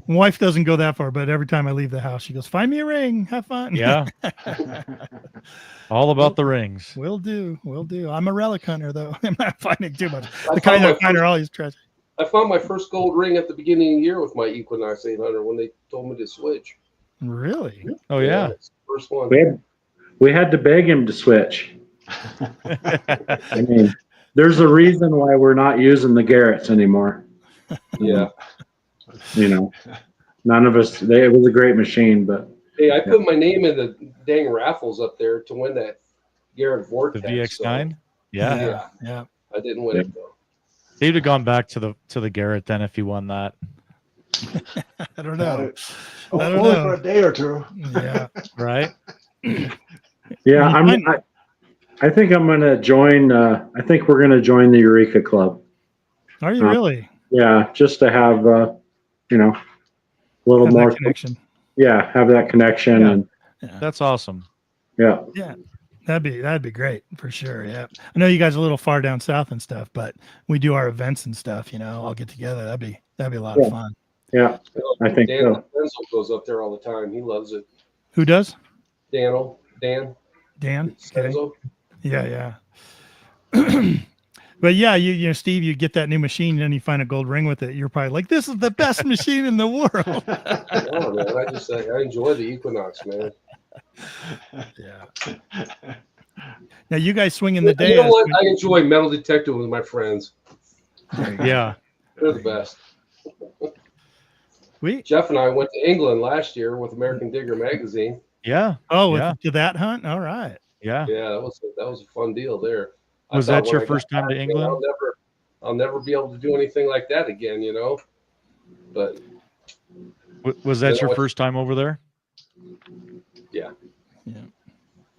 B: wife doesn't go that far, but every time I leave the house, she goes, "Find me a ring, have fun."
C: Yeah. All about the rings.
B: Will do. I'm a relic hunter, though. I'm not finding too much. The kind that find all these treasures.
E: I found my first gold ring at the beginning of the year with my Equinox 800 when they told me to switch.
B: Really?
C: Oh yeah.
E: It's the first one.
F: We had to beg him to switch. I mean, there's a reason why we're not using the Garretts anymore.
E: Yeah.
F: None of us. It was a great machine, but
E: hey, I put my name in the dang raffles up there to win that Garrett Vortex.
C: The VX9.
E: So,
B: Yeah.
E: I didn't win it though.
C: He'd have gone back to the Garrett then if he won that.
B: I don't know.
G: Only for a day or two.
B: Yeah.
C: Right.
F: yeah, I think I'm going to join. I think we're going to join the Eureka Club.
B: Are you really?
F: Yeah, just to have a little
B: Have
F: more
B: that connection.
F: Yeah, have that connection, and
C: That's awesome.
F: yeah.
B: That'd be great for sure. Yeah, I know you guys are a little far down south and stuff, but we do our events and stuff. I'll get together. That'd be a lot of fun.
F: Yeah, I think
E: Dan
F: so.
E: Denzel goes up there all the time. He loves it.
B: Who does?
E: Dan.
B: Dan. Okay.
E: Denzel.
B: Yeah. But yeah, you Steve, you get that new machine and you find a gold ring with it. You're probably like, this is the best machine in the world.
E: Oh man, I enjoy the Equinox, man.
B: Yeah. Now you guys swing in the day.
E: You know what? I enjoy metal detecting with my friends.
C: Yeah.
E: They're the best.
B: We
E: Jeff and I went to England last year with American Digger magazine.
C: Yeah.
B: To that hunt. All right.
C: Yeah.
E: Yeah, that was a fun deal there.
C: Was that your first time to England?
E: I'll never be able to do anything like that again, But
C: was that your first time over there?
E: Yeah.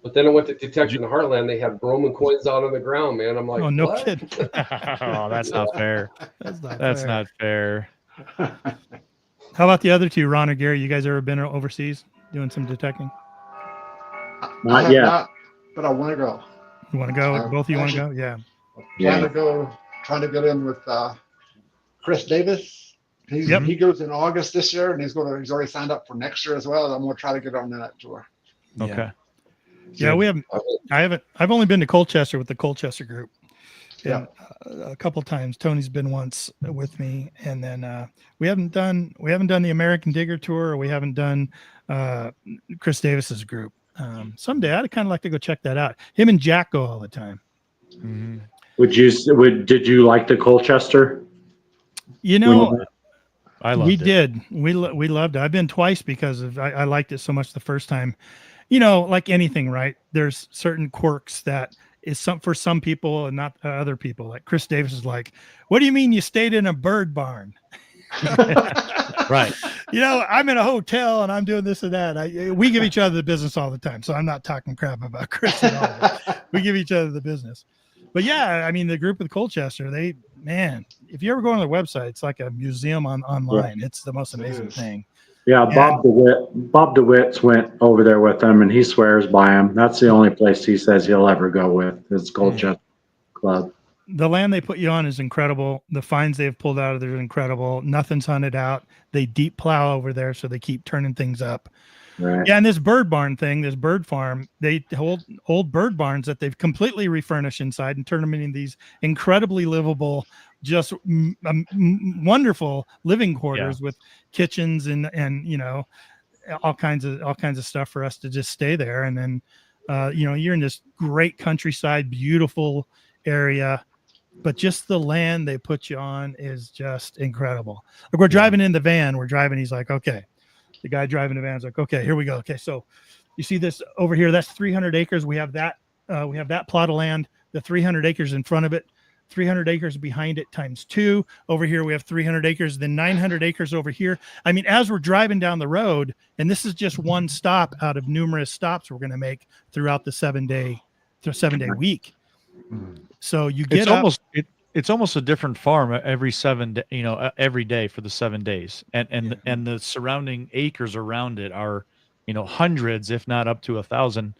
E: But then I went to Detection Heartland. They had Roman coins out on the ground, man. I'm like,
B: oh, no
E: what?
B: kidding.
C: Oh, that's not fair. That's not fair.
B: How about the other two, Ron or Gary? You guys ever been overseas doing some detecting?
F: Not yet.
G: But I want to go.
B: You want to go? Both of you want to go? Yeah.
G: Trying to get in with Chris Davis. He goes in August this year, and he's already signed up for next year as well. I'm going to try to get on that tour.
C: Okay.
B: Yeah, we haven't. I've only been to Colchester with the Colchester group. And, a couple times. Tony's been once with me, and then we haven't done the American Digger tour, or we haven't done Chris Davis's group. Someday I'd kind of like to go check that out. Him and Jack go all the time.
C: Mm-hmm.
F: Did you like the Colchester?
B: You know,
C: I loved
B: we
C: it.
B: did. We loved it. I've been twice because I liked it so much the first time. You know, like anything, right? There's certain quirks that is for some people and not other people. Like Chris Davis is like, "What do you mean you stayed in a bird barn?"
C: Right.
B: You know, I'm in a hotel and I'm doing this and that. We give each other the business all the time, so I'm not talking crap about Chris at all. We give each other the business. But yeah, I mean, the group with Colchester, if you ever go on their website, it's like a museum online. Yeah. It's the most amazing thing.
F: Yeah, Bob DeWitt's went over there with them, and he swears by him. That's the only place he says he'll ever go with is Colchester Club.
B: The land they put you on is incredible. The finds they've pulled out of there is incredible. Nothing's hunted out. They deep plow over there, so they keep turning things up.
F: Right.
B: Yeah, and this bird barn thing, this bird farm, they hold old bird barns that they've completely refurnished inside and turn them into these incredibly livable, just wonderful living quarters with kitchens and you know, all kinds of stuff for us to just stay there. And then you know, you're in this great countryside, beautiful area, but just the land they put you on is just incredible. Like we're driving in the van, he's like, okay. The guy driving the van's like, okay, here we go. Okay, so you see this over here? That's 300 acres. We have that plot of land, the 300 acres in front of it, 300 acres behind it times 2. Over here, we have 300 acres, then 900 acres over here. I mean, as we're driving down the road, and this is just one stop out of numerous stops we're going to make throughout the 7-day week. So you get
C: it's almost a different farm every every day for the 7 days, and the surrounding acres around it are, you know, hundreds, if not up to 1,000,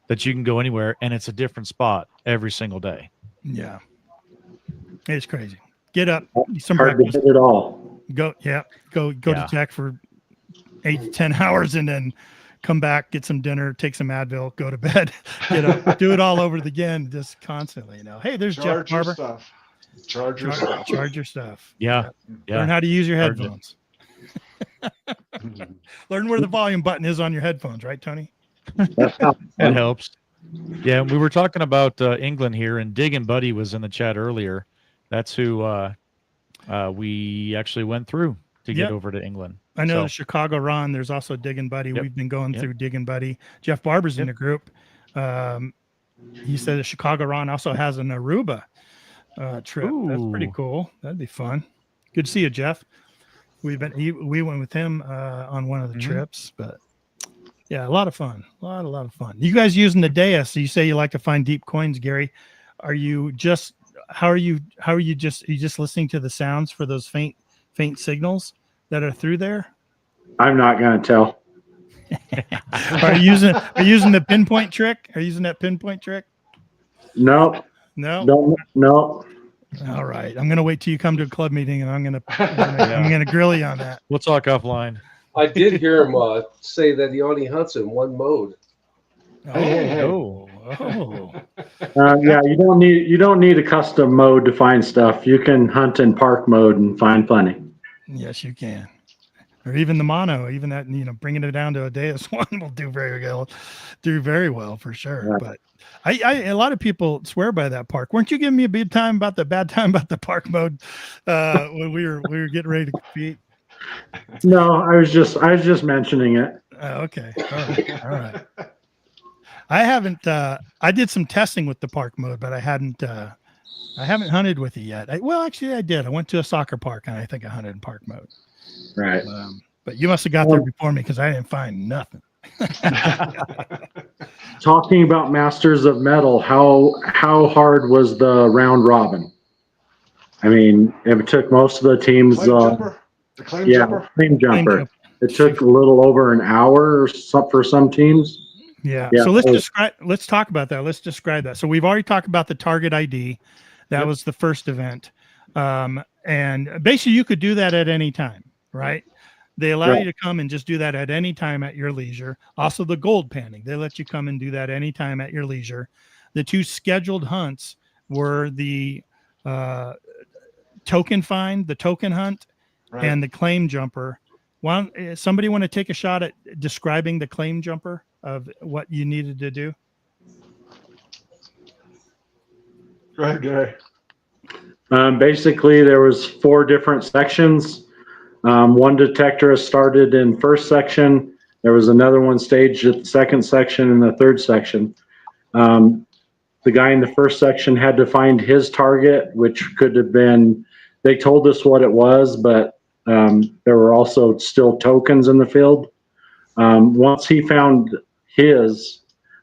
C: that you can go anywhere, and it's a different spot every single day.
B: Yeah, it's crazy. Get up, some
F: hard
B: breakfast.
F: to hit it all.
B: Go to Jack for 8 to 10 hours, and then come back, get some dinner, take some Advil, go to bed. You know, do it all over again, just constantly. You know, hey, there's Jeff Barber.
G: Charge your stuff.
C: Yeah.
B: Learn how to use your headphones. Learn where the volume button is on your headphones, right, Tony?
C: That helps. Yeah, we were talking about England here, and Dig and Buddy was in the chat earlier. That's who we actually went through to get over to England.
B: I know the Chicago Ron. There's also Dig and Buddy. We've been going through Dig and Buddy. Jeff Barber's in the group. He said the Chicago Ron also has an Aruba trip. Ooh. That's pretty cool. That'd be fun. Good to see you, Jeff. We went with him on one of the trips, but yeah, a lot of fun. A lot of fun. You guys using the Deus? You say you like to find deep coins, Gary. Are you just just listening to the sounds for those faint signals that are through there?
F: I'm not gonna tell.
B: Are you using the pinpoint trick? Are you using that pinpoint trick?
F: No.
B: All right. I'm gonna wait till you come to a club meeting, and I'm gonna grill you on that.
C: We'll talk offline.
E: I did hear him say that he only hunts in one mode.
B: Oh.
F: Yeah, you don't need a custom mode to find stuff. You can hunt in park mode and find plenty.
B: Yes, you can. Or even the mono, even that, you know, bringing it down to a Deus one will do very well for sure. Yeah. But a lot of people swear by that park. Weren't you giving me a bad time about the park mode when we were getting ready to compete?
F: No, I was just mentioning it.
B: Okay. All right. I haven't. I did some testing with the park mode, but I haven't hunted with it yet. Actually, I did. I went to a soccer park, and I think I hunted in park mode.
F: Right.
B: But you must have got there before me, because I didn't find nothing.
F: Talking about Masters of Metal, how hard was the round robin? I mean, it took most of the teams.
G: Claim
F: jumper. It took a little over an hour or so for some teams.
B: Yeah. So let's talk about that. Let's describe that. So we've already talked about the target ID. That was the first event. And basically you could do that at any time, right? They allow you to come and just do that at any time at your leisure. Also, the gold panning, they let you come and do that anytime at your leisure. The 2 scheduled hunts were the token find, the token hunt, and the claim jumper. Somebody want to take a shot at describing the claim jumper of what you needed to do?
G: Go ahead, Gary.
F: Basically, there was 4 different sections. One detector started in first section. There was another one staged at the second section and the third section. The guy in the first section had to find his target, which could have been, they told us what it was, but there were also still tokens in the field. Once he found his,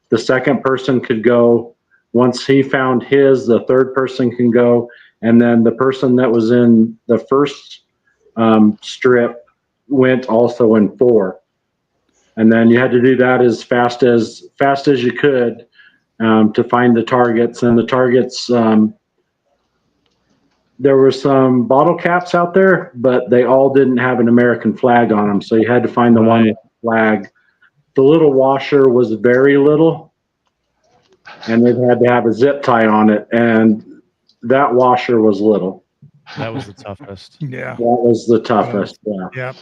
F: the second person could go. Once he found his, the third person can go. And then the person that was in the first strip went also in 4. And then you had to do that as fast as you could to find the targets. And the targets, there were some bottle caps out there, but they all didn't have an American flag on them. So you had to find the one with the flag. The little washer was very little, and it had to have a zip tie on it. And that washer was little.
C: That was the toughest.
B: Yeah.
F: That was the toughest. Yeah.
B: Yep.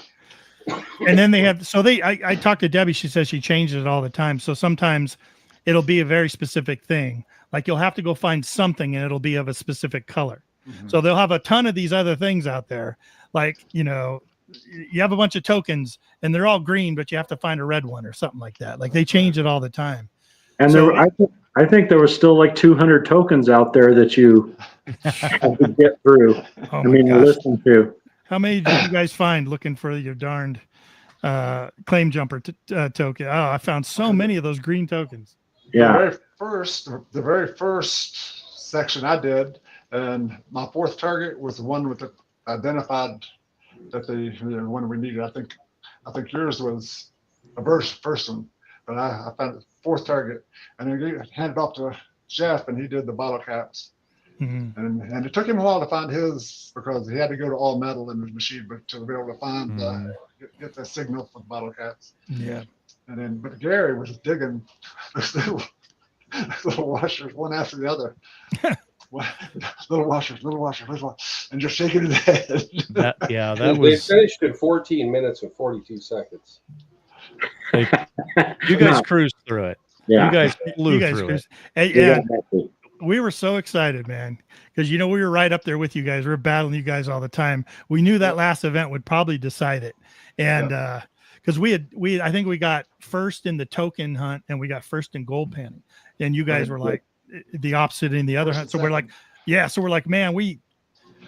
B: And then they have, so I talked to Debbie, she says she changes it all the time. So sometimes it'll be a very specific thing. Like you'll have to go find something and it'll be of a specific color. Mm-hmm. So they'll have a ton of these other things out there. Like, you have a bunch of tokens and they're all green, but you have to find a red one or something like that. Like they change it all the time.
F: And so I think there was still like 200 tokens out there that you had to get through. Listen to.
B: How many did you guys find looking for your darned claim jumper token? Oh, I found so many of those green tokens.
F: Yeah.
G: The very first section I did, and my 4th target was the one with the identified that the one we needed. I think yours was a first one, but I found the 4th target, and then handed off to Jeff, and he did the bottle caps. Mm-hmm. And it took him a while to find his because he had to go to all metal in his machine, but to be able to find get the signal for the bottle caps. Yeah. But Gary was digging those little washers one after the other. little washers, and just shaking his head.
E: They finished in 14 minutes and 42 seconds.
C: You guys cruised through it. Yeah. You guys flew through it.
B: Yeah. We were so excited, man, because we were right up there with you guys. We were battling you guys all the time. We knew that last event would probably decide it, and because I think we got first in the token hunt and we got first in gold panning, and you guys were like the opposite in the other hunt. So we're like, man, we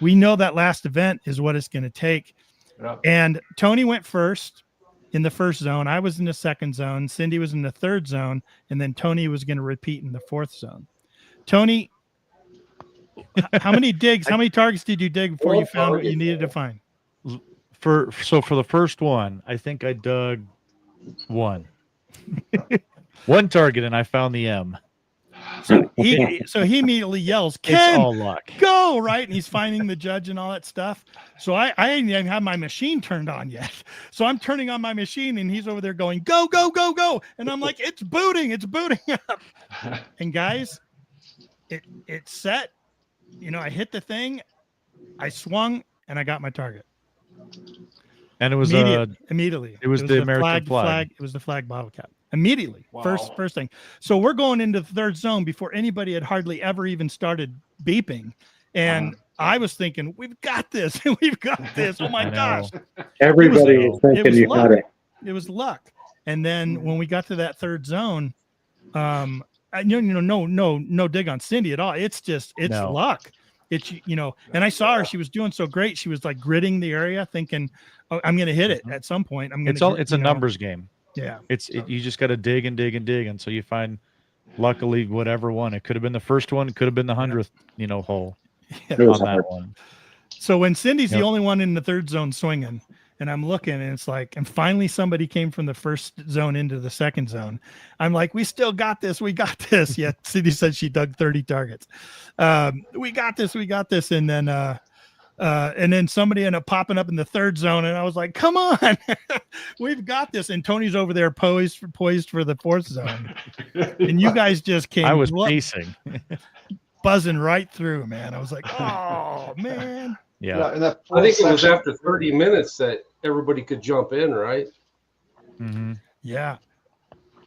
B: know that last event is what it's going to take. Yeah. And Tony went first in the first zone. I was in the second zone. Cindy was in the third zone, and then Tony was going to repeat in the fourth zone. Tony, how many targets did you dig before you found what you needed to find?
C: For the first one, I think I dug one target, and I found the M.
B: So he immediately yells, "Ken,
C: it's all luck.
B: Go!" Right, and he's finding the judge and all that stuff. So I didn't even have my machine turned on yet. So I'm turning on my machine, and he's over there going, "Go, go, go, go!" And I'm like, "It's booting up." And guys, it set. I hit the thing, I swung, and I got my target.
C: And it was
B: immediately.
C: It was the American flag.
B: It was the flag bottle cap. Immediately. Wow. First thing. So we're going into the third zone before anybody had hardly ever even started beeping. And I was thinking, we've got this. We've got this. Oh my gosh.
F: Everybody is thinking you got it.
B: It was luck. And then when we got to that third zone, no dig on Cindy at all. It's luck. It's, and I saw her, she was doing so great. She was like gridding the area thinking, oh, I'm going to hit it at some point.
C: It's a numbers game.
B: Yeah.
C: You just got to dig and dig and dig until you find, luckily, whatever one. It could have been the first one. It could have been the 100th, hole on that one.
B: So when Cindy's the only one in the third zone swinging, and I'm looking, and it's like, and finally somebody came from the first zone into the second zone. I'm like, we still got this. We got this. Yeah. Cindy said she dug 30 targets. We got this. And then And then somebody ended up popping up in the third zone, and I was like, "Come on, we've got this." And Tony's over there poised for the fourth zone, and you guys just came.
C: I was pacing,
B: buzzing right through, man. I was like, "Oh man."
C: Yeah.
G: And that
E: I think it was
G: section,
E: after 30 minutes that everybody could jump in, right?
C: Mm-hmm.
B: Yeah.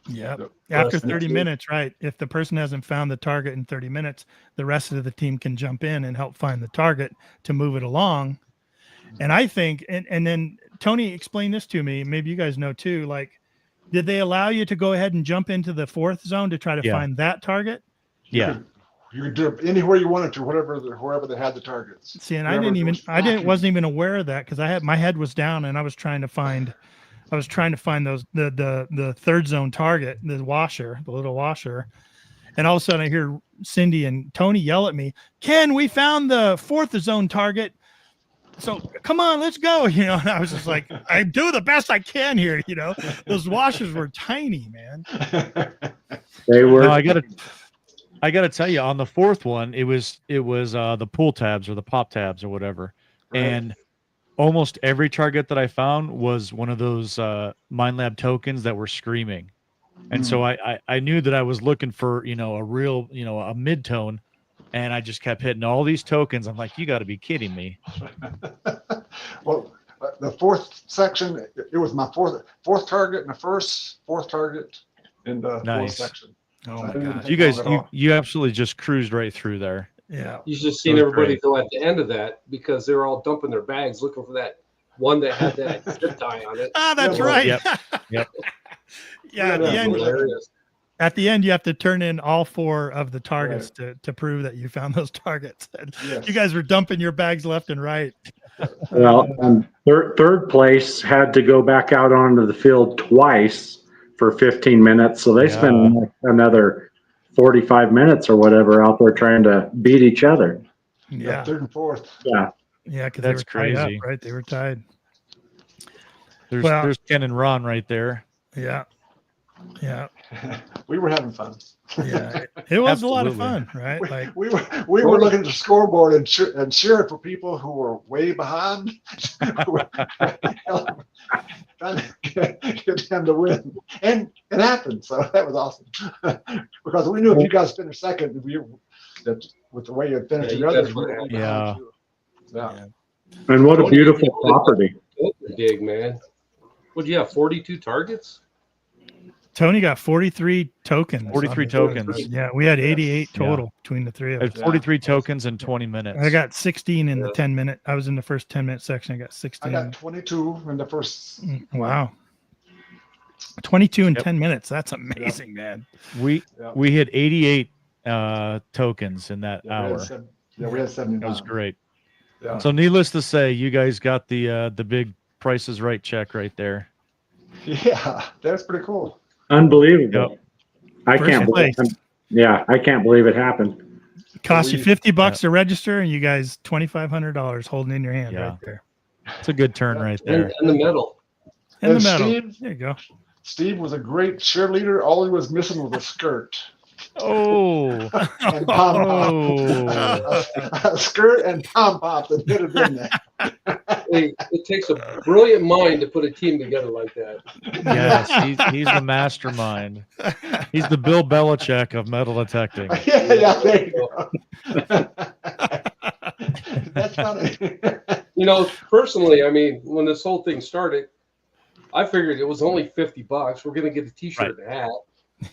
B: Yep.
G: Yep.
B: After 30 minutes, right? If the person hasn't found the target in 30 minutes, the rest of the team can jump in and help find the target to move it along. And I think, and then Tony, explain this to me. Maybe you guys know too. Like, did they allow you to go ahead and jump into the fourth zone to try to find that target?
C: Yeah.
G: You could do it anywhere you wanted to, wherever they had the targets.
B: See, and wasn't even aware of that because my head was down and I was trying to find those the third zone target, the little washer, and all of a sudden I hear Cindy and Tony yell at me, "Ken, we found the fourth zone target. So come on, let's go." And I was just like, I do the best I can here. Those washers were tiny, man.
F: They were.
C: No, I gotta tell you, on the fourth one, it was the pull tabs or the pop tabs or whatever,
G: Right.
C: and almost every target that I found was one of those Minelab tokens that were screaming. And so I knew that I was looking for, a real, a mid-tone, and I just kept hitting all these tokens. I'm like, you got to be kidding me.
G: Well, the fourth section, it was my fourth target in the fourth target in the
C: Nice.
G: fourth section.
B: Oh
G: I
B: my
G: didn't
B: God.
G: take
C: You guys,
G: long at all.
C: you absolutely just cruised right through there.
B: Yeah.
E: You just seen
C: That was
E: everybody
C: great.
E: go at the end of that because they were all dumping their bags looking for that one that had that zip tie on it.
B: Ah, that's
G: Yeah,
B: right.
C: Yep. Yep.
B: Yeah. At
G: Yeah,
B: the end,
E: Hilarious.
B: you have to turn in all 4 of the targets to prove that you found those targets. And
G: Yes.
B: you guys were dumping your bags left and right.
F: Well, third place had to go back out onto the field twice for 15 minutes. So they spent another 45 minutes or whatever out there trying to beat each other.
B: Yeah.
G: Third and fourth.
F: Yeah.
B: Yeah. Because they were
C: That's
B: tied up,
C: crazy.
B: right? They were tied.
C: There's Ken and Ron right there.
B: Yeah. Yeah.
G: We were having fun.
B: Yeah. It was a lot of
C: Absolutely.
B: fun, right? Like,
G: We were looking at the scoreboard and cheering for people who were way behind, trying to get them to win, and it happened. So that was awesome because we knew if you guys finished second, that with the way you finished the others, we were way
C: Yeah.
G: behind you. Yeah.
F: And what a beautiful property.
E: Dig, man. What do you have? 42 targets?
B: Tony got 43 tokens.
C: 43
B: on the-
C: tokens.
B: Yeah. We had 88 total between the 3 of
C: I
B: us.
C: had 43 tokens in 20 minutes.
B: I got 16 in the 10-minute. I was in the first 10-minute section. I got
G: I
B: 16.
G: got 22 in the first.
B: Wow. 22 in
C: Yep.
B: 10 minutes. That's amazing, man.
C: We hit 88 tokens in that hour.
G: We had 79.
C: That was great.
G: Yeah.
C: So needless to say, you guys got the big Price is Right check right there.
G: Yeah, that's pretty cool.
F: Unbelievable.
C: Yep.
F: I
B: First
F: can't believe
B: place.
F: I can't believe it happened.
B: Cost you $50 to register, and you guys $2,500 holding in your hand
C: Yeah.
B: right there.
C: It's a good turn right there.
E: And the medal.
B: In the
G: And
B: medal.
G: Steve-
B: There you go.
G: Steve was a great cheerleader. All he was missing was a skirt.
C: Oh,
G: And pom
C: oh,
G: a skirt and pom poms that could have been there.
E: Hey, it takes a brilliant mind to put a team together like that.
C: yes, he's the mastermind. He's the Bill Belichick of metal detecting.
G: Yeah, there you go. That's funny.
E: Personally, I mean, when this whole thing started, I figured it was only $50. We're gonna get a T-shirt and a hat,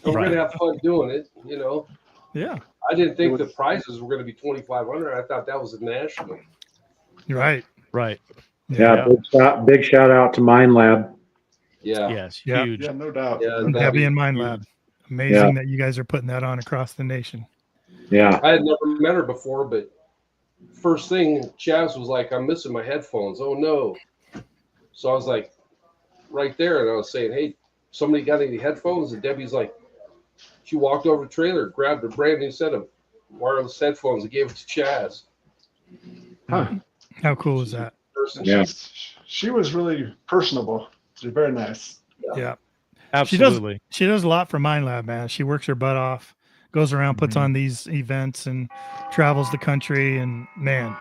E: and we're gonna have fun doing it.
B: Yeah.
E: I didn't think the prizes were gonna be $2,500. I thought that was a national.
B: You're right.
C: Right.
F: Yeah. Big shout out to Minelab.
E: Yeah.
C: Yes.
B: Yeah.
C: Huge.
G: Yeah, no doubt.
E: Yeah,
B: Debbie and Mind
C: huge.
B: Lab. Amazing that you guys are putting that on across the nation.
F: Yeah.
E: I had never met her before, but first thing, Chavs was like, "I'm missing my headphones. Oh no!" So I was like, right there, and I was saying, "Hey, somebody got any headphones?" And Debbie's like, she walked over to the trailer, grabbed a brand new set of wireless headphones, and gave it to Chaz.
F: Huh.
B: How cool is that?
F: Yeah.
G: She was really personable. She's very nice.
B: Yeah.
C: Absolutely.
B: She does a lot for Mind Lab, man. She works her butt off, goes around, puts on these events, and travels the country. And man,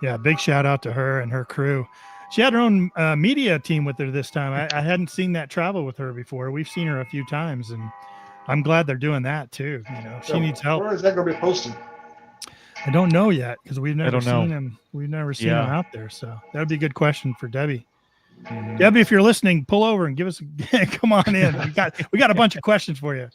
B: Yeah, big shout out to her and her crew. She had her own media team with her this time. I hadn't seen that travel with her before. We've seen her a few times, and I'm glad they're doing that too. She needs help.
G: Where is that going to be posted?
B: I don't know yet because we've never
C: don't know.
B: seen him. We've never seen
C: Yeah.
B: him out there. So that would be a good question for Debbie.
C: Mhm.
B: Debbie, if you're listening, pull over and give us come on in. We got a bunch of questions for you.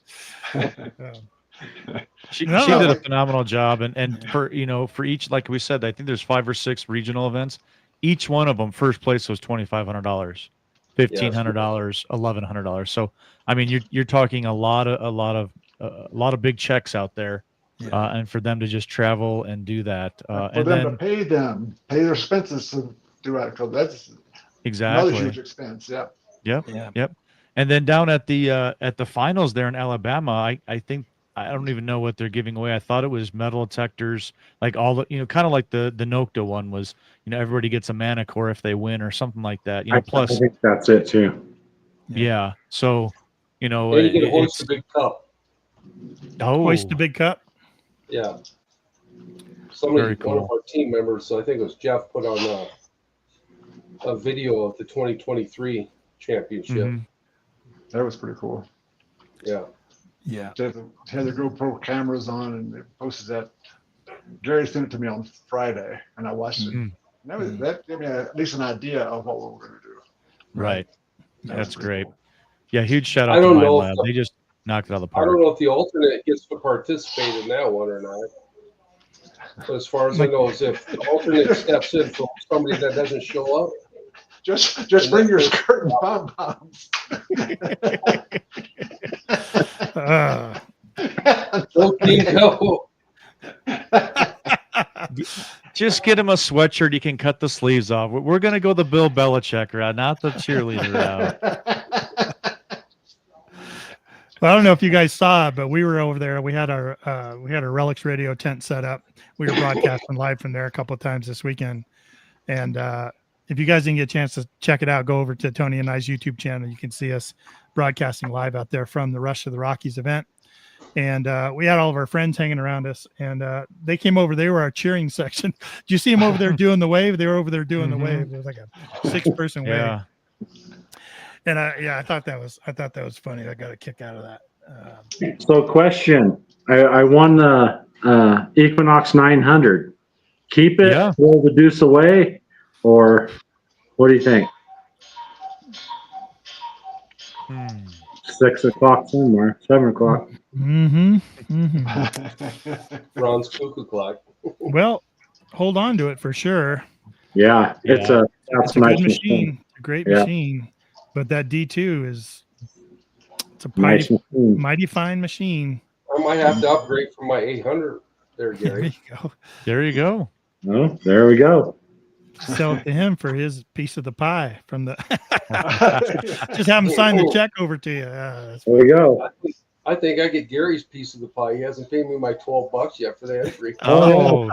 C: She
B: No.
C: did a phenomenal job, and for for each, like we said, I think there's 5 or 6 regional events. Each one of them, first place was $2,500, $1,500, $1,100. So I mean, you're talking a lot of big checks out there, and for them to just travel and do that,
G: For
C: and
G: them
C: then
G: to pay their expenses to do it, because that's
C: exactly
G: another huge expense. Yeah.
C: Yep. And then down at the finals there in Alabama, I think I don't even know what they're giving away. I thought it was metal detectors, like all the kind of like the Nocta one was. Everybody gets a Manicore if they win or something like that. Plus
F: I think that's it too.
C: yeah. So
E: And you get a hoist a big cup.
B: Hoist a big cup.
E: Yeah.
C: Very cool.
E: One of our team members, I think it was Jeff, put on a video of the 2023 championship.
C: Mhm.
G: That was pretty cool.
E: Yeah.
B: Yeah.
G: They had the GoPro cameras on, and they posted that. Gary sent it to me on Friday, and I watched it.
C: Mhm.
G: And that gave me at least an idea of what we were going to do.
C: Right.
G: That
C: That's
G: was pretty
C: great.
G: cool.
C: Yeah, huge shout out
E: I
C: to
E: don't know if
C: Minelab. They just knocked it out of the
E: I don't
C: park.
E: know if the alternate gets to participate in that one or not. But as far as I know, is if the alternate steps in for somebody that doesn't show up,
G: Just bring your skirt and pom-poms.
E: go.
C: Just get him a sweatshirt. You can cut the sleeves off. We're going to go the Bill Belichick route, not the cheerleader route.
B: Well, I don't know if you guys saw it, but we were over there. We had our Relics radio tent set up. We were broadcasting live from there a couple of times this weekend. And if you guys didn't get a chance to check it out, go over to Tony and I's YouTube channel. You can see us broadcasting live out there from the Rush of the Rockies event. And we had all of our friends hanging around us, and they came over. They were our cheering section. Did you see them over there doing the wave? They were over there doing the wave. It was like a 6-person wave.
C: Yeah.
B: And I thought that was funny. I got a kick out of that.
F: So question, I won the Equinox 900. Keep it, roll the deuce away, or what do you think? 6 o'clock somewhere, 7 o'clock.
E: Ron's cuckoo clock.
B: Well, hold on to it for sure.
F: Yeah, it's a
B: good machine. It's a great machine. But that D2 it's a mighty fine machine.
E: I might have to upgrade from my 800 there, Gary.
C: There you go.
F: Oh, there we go.
B: Sell it to him for his piece of the pie from the just have him sign the check over to you.
F: There we go.
E: I think I get Gary's piece of the pie. He hasn't paid me my $12 yet for the entry.
C: Oh,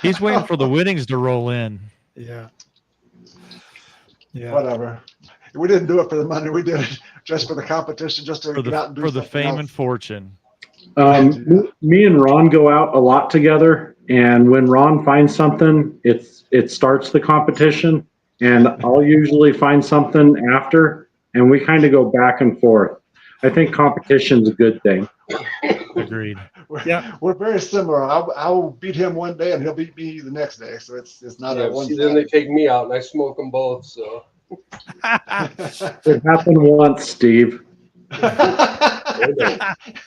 C: he's waiting for the winnings to roll in.
B: Yeah.
G: Whatever. We didn't do it for the money. We did it just for the competition, just to get out and do
C: for the fame
G: else.
C: and fortune.
F: Me and Ron go out a lot together, and when Ron finds something, it starts the competition, and I'll usually find something after, and we kind of go back and forth. I think competition's a good thing.
C: Agreed.
G: We're very similar. I'll beat him one day, and he'll beat me the next day. So it's not a one.
E: Then they take me out, and I smoke them both. So
F: it happened once, Steve.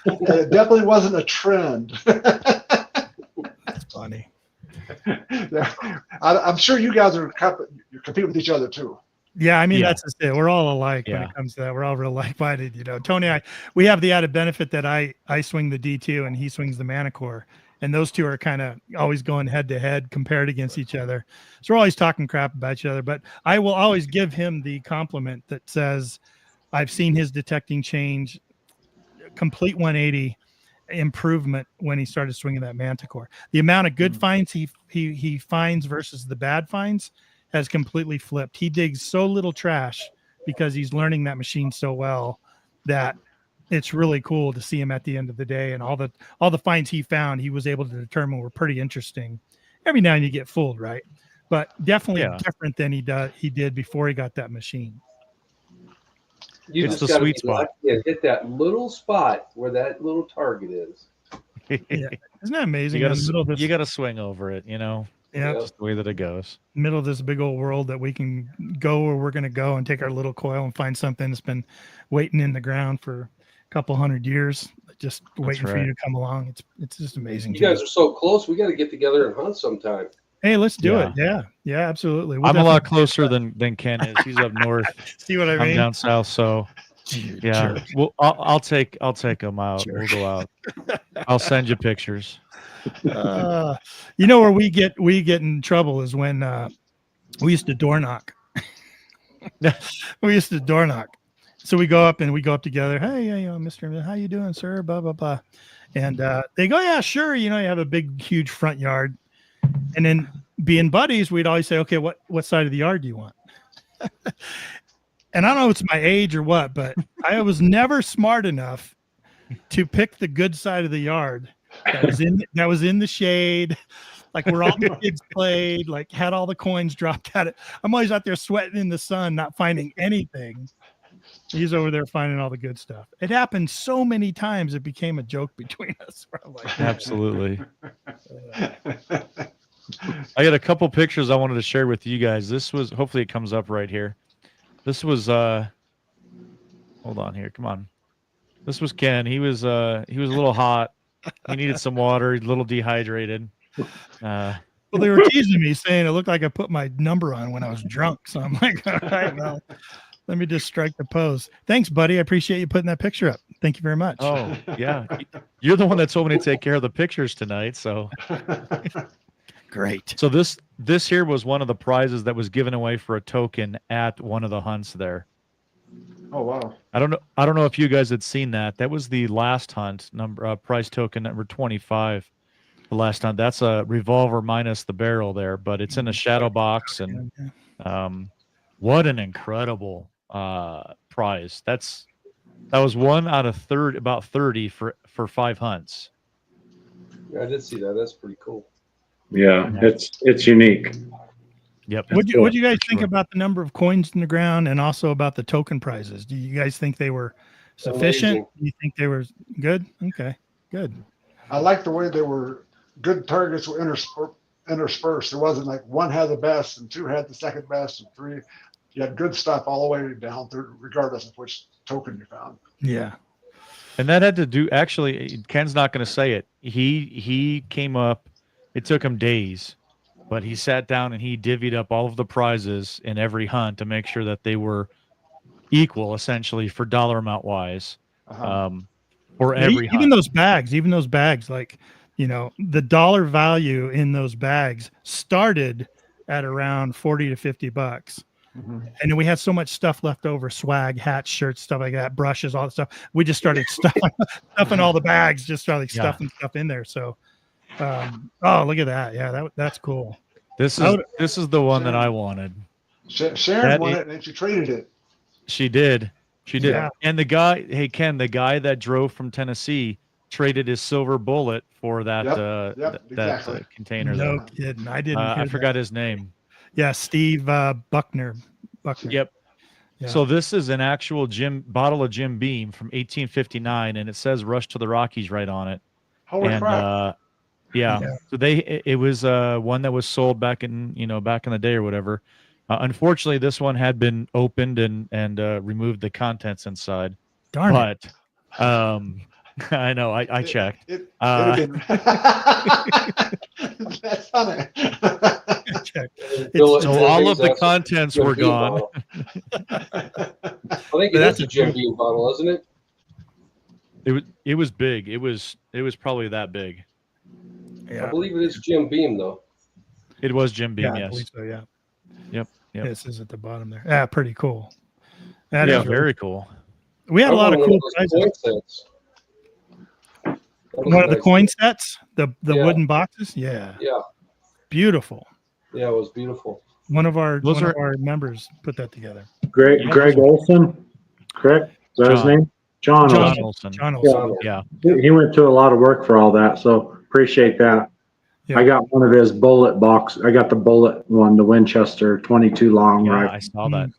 G: It definitely wasn't a trend.
B: That's funny.
G: I'm sure you guys are competing with each other too.
B: Yeah, I mean that's just it. We're all alike when it comes to that. We're all real like-minded, Tony, we have the added benefit that I swing the D2 and he swings the Manicore, and those two are kind of always going head to head, compared against each other. So we're always talking crap about each other. But I will always give him the compliment that says, I've seen his detecting change, complete 180 improvement when he started swinging that Manticore. The amount of good finds he finds versus the bad finds has completely flipped. He digs so little trash because he's learning that machine so well that it's really cool to see him at the end of the day, and all the finds he found, he was able to determine were pretty interesting. Every now and then you get fooled, right? But definitely different than he did before he got that machine.
E: You
C: it's
E: just
C: the
E: gotta
C: sweet
E: be
C: spot.
E: lucky and hit that little spot where that little target is.
B: Yeah. Isn't that amazing?
C: You got to swing over it,
B: Yeah,
C: just the way that it goes.
B: Middle of this big old world that we can go where we're going to go and take our little coil and find something that's been waiting in the ground for a couple hundred years, just waiting for you to come along. It's just amazing.
E: You guys are so close. We got to get together and hunt sometime.
B: Hey, let's do it. Yeah, absolutely.
C: I'm a lot closer than Ken is. He's up north.
B: See what I mean?
C: I'm down south, so yeah. Well, I'll take him out. We'll go out. I'll send you pictures.
B: Where we get in trouble is when we used to door knock. So we go up together. Hey, Mr. How you doing, sir? Blah blah blah. And they go, yeah, sure. You have a big, huge front yard. And then being buddies, we'd always say, okay, what side of the yard do you want? And I don't know if it's my age or what, but I was never smart enough to pick the good side of the yard that was in the shade, like where all the kids played, like had all the coins dropped at it. I'm always out there sweating in the sun, not finding anything. He's over there finding all the good stuff. It happened so many times it became a joke between us. Like,
C: absolutely. I got a couple pictures I wanted to share with you guys. This was, hopefully it comes up right here. This was hold on here. Come on. This was Ken. He was a little hot. He needed some water. He's a little dehydrated.
B: Well, they were teasing me, saying it looked like I put my number on when I was drunk. So I'm like, all right, well, let me just strike the pose. Thanks, buddy. I appreciate you putting that picture up. Thank you very much.
C: Oh, yeah. You're the one that told me to take care of the pictures tonight. So
B: great.
C: So this here was one of the prizes that was given away for a token at one of the hunts there.
G: Oh wow!
C: I don't know if you guys had seen that. That was the last hunt prize token number 25. The last hunt. That's a revolver minus the barrel there, but it's in a shadow box, and what an incredible prize. That was one out of about 30 for 5 hunts.
E: Yeah, I did see that. That's pretty cool.
F: Yeah, it's unique.
C: Yep.
B: What do you guys think about the number of coins in the ground and also about the token prizes? Do you guys think they were sufficient?
E: Amazing.
B: Do you think they were good? Okay, good.
G: I like the way they were good targets were interspersed. It wasn't like one had the best and 2 had the second best and 3. You had good stuff all the way down through, regardless of which token you found.
B: Yeah.
C: And that had to do, actually, Ken's not going to say it. He came up, it took him days, but he sat down and he divvied up all of the prizes in every hunt to make sure that they were equal, essentially, for dollar amount wise. For every hunt.
B: Even those bags, like, the dollar value in those bags started at around $40 to $50. And then we had so much stuff left over, swag, hats, shirts, stuff like that, brushes, all that stuff. We just started stuffing all the bags, just started stuffing stuff in there. So, oh, look at that. Yeah, that's cool.
C: This is the one that I wanted.
G: Sharon won it and she traded it.
C: She did.
B: Yeah.
C: And the guy, hey, Ken, the guy that drove from Tennessee traded his silver bullet for that
G: exactly.
C: container.
B: No kidding. I didn't.
C: I forgot his name.
B: Yeah, Steve Buckner.
C: Yep. Yeah. So this is an actual bottle of Jim Beam from 1859, and it says "Rush to the Rockies" right on it.
G: Holy crap!
C: Yeah. So it was one that was sold back in the day or whatever. Unfortunately, this one had been opened and removed the contents inside.
B: Darn it.
C: But I know I checked.
G: That's funny.
C: So all of the contents were gone.
E: I think that's a Jim Beam bottle, isn't it?
C: It was big. It was probably that big.
B: Yeah.
E: I believe it is Jim Beam though.
C: It was Jim Beam,
B: I
C: yes.
B: believe so, yeah.
C: Yep.
B: This is at the bottom there. Yeah, pretty cool. That
C: is
B: very
C: cool.
B: We had a lot of cool prizes. One of the coin sets, the wooden boxes. Yeah.
E: Yeah.
B: Beautiful.
E: Yeah, it was beautiful.
B: One of our members put that together.
F: Greg Olson, correct? Is that his name? John
C: John
F: Olson.
C: Olson.
B: John Olson.
C: Yeah.
F: He went to a lot of work for all that, so appreciate that.
B: Yeah.
F: I got one of his bullet box. I got the bullet one, the Winchester 22 long
C: Yeah,
F: rifle.
C: I saw that.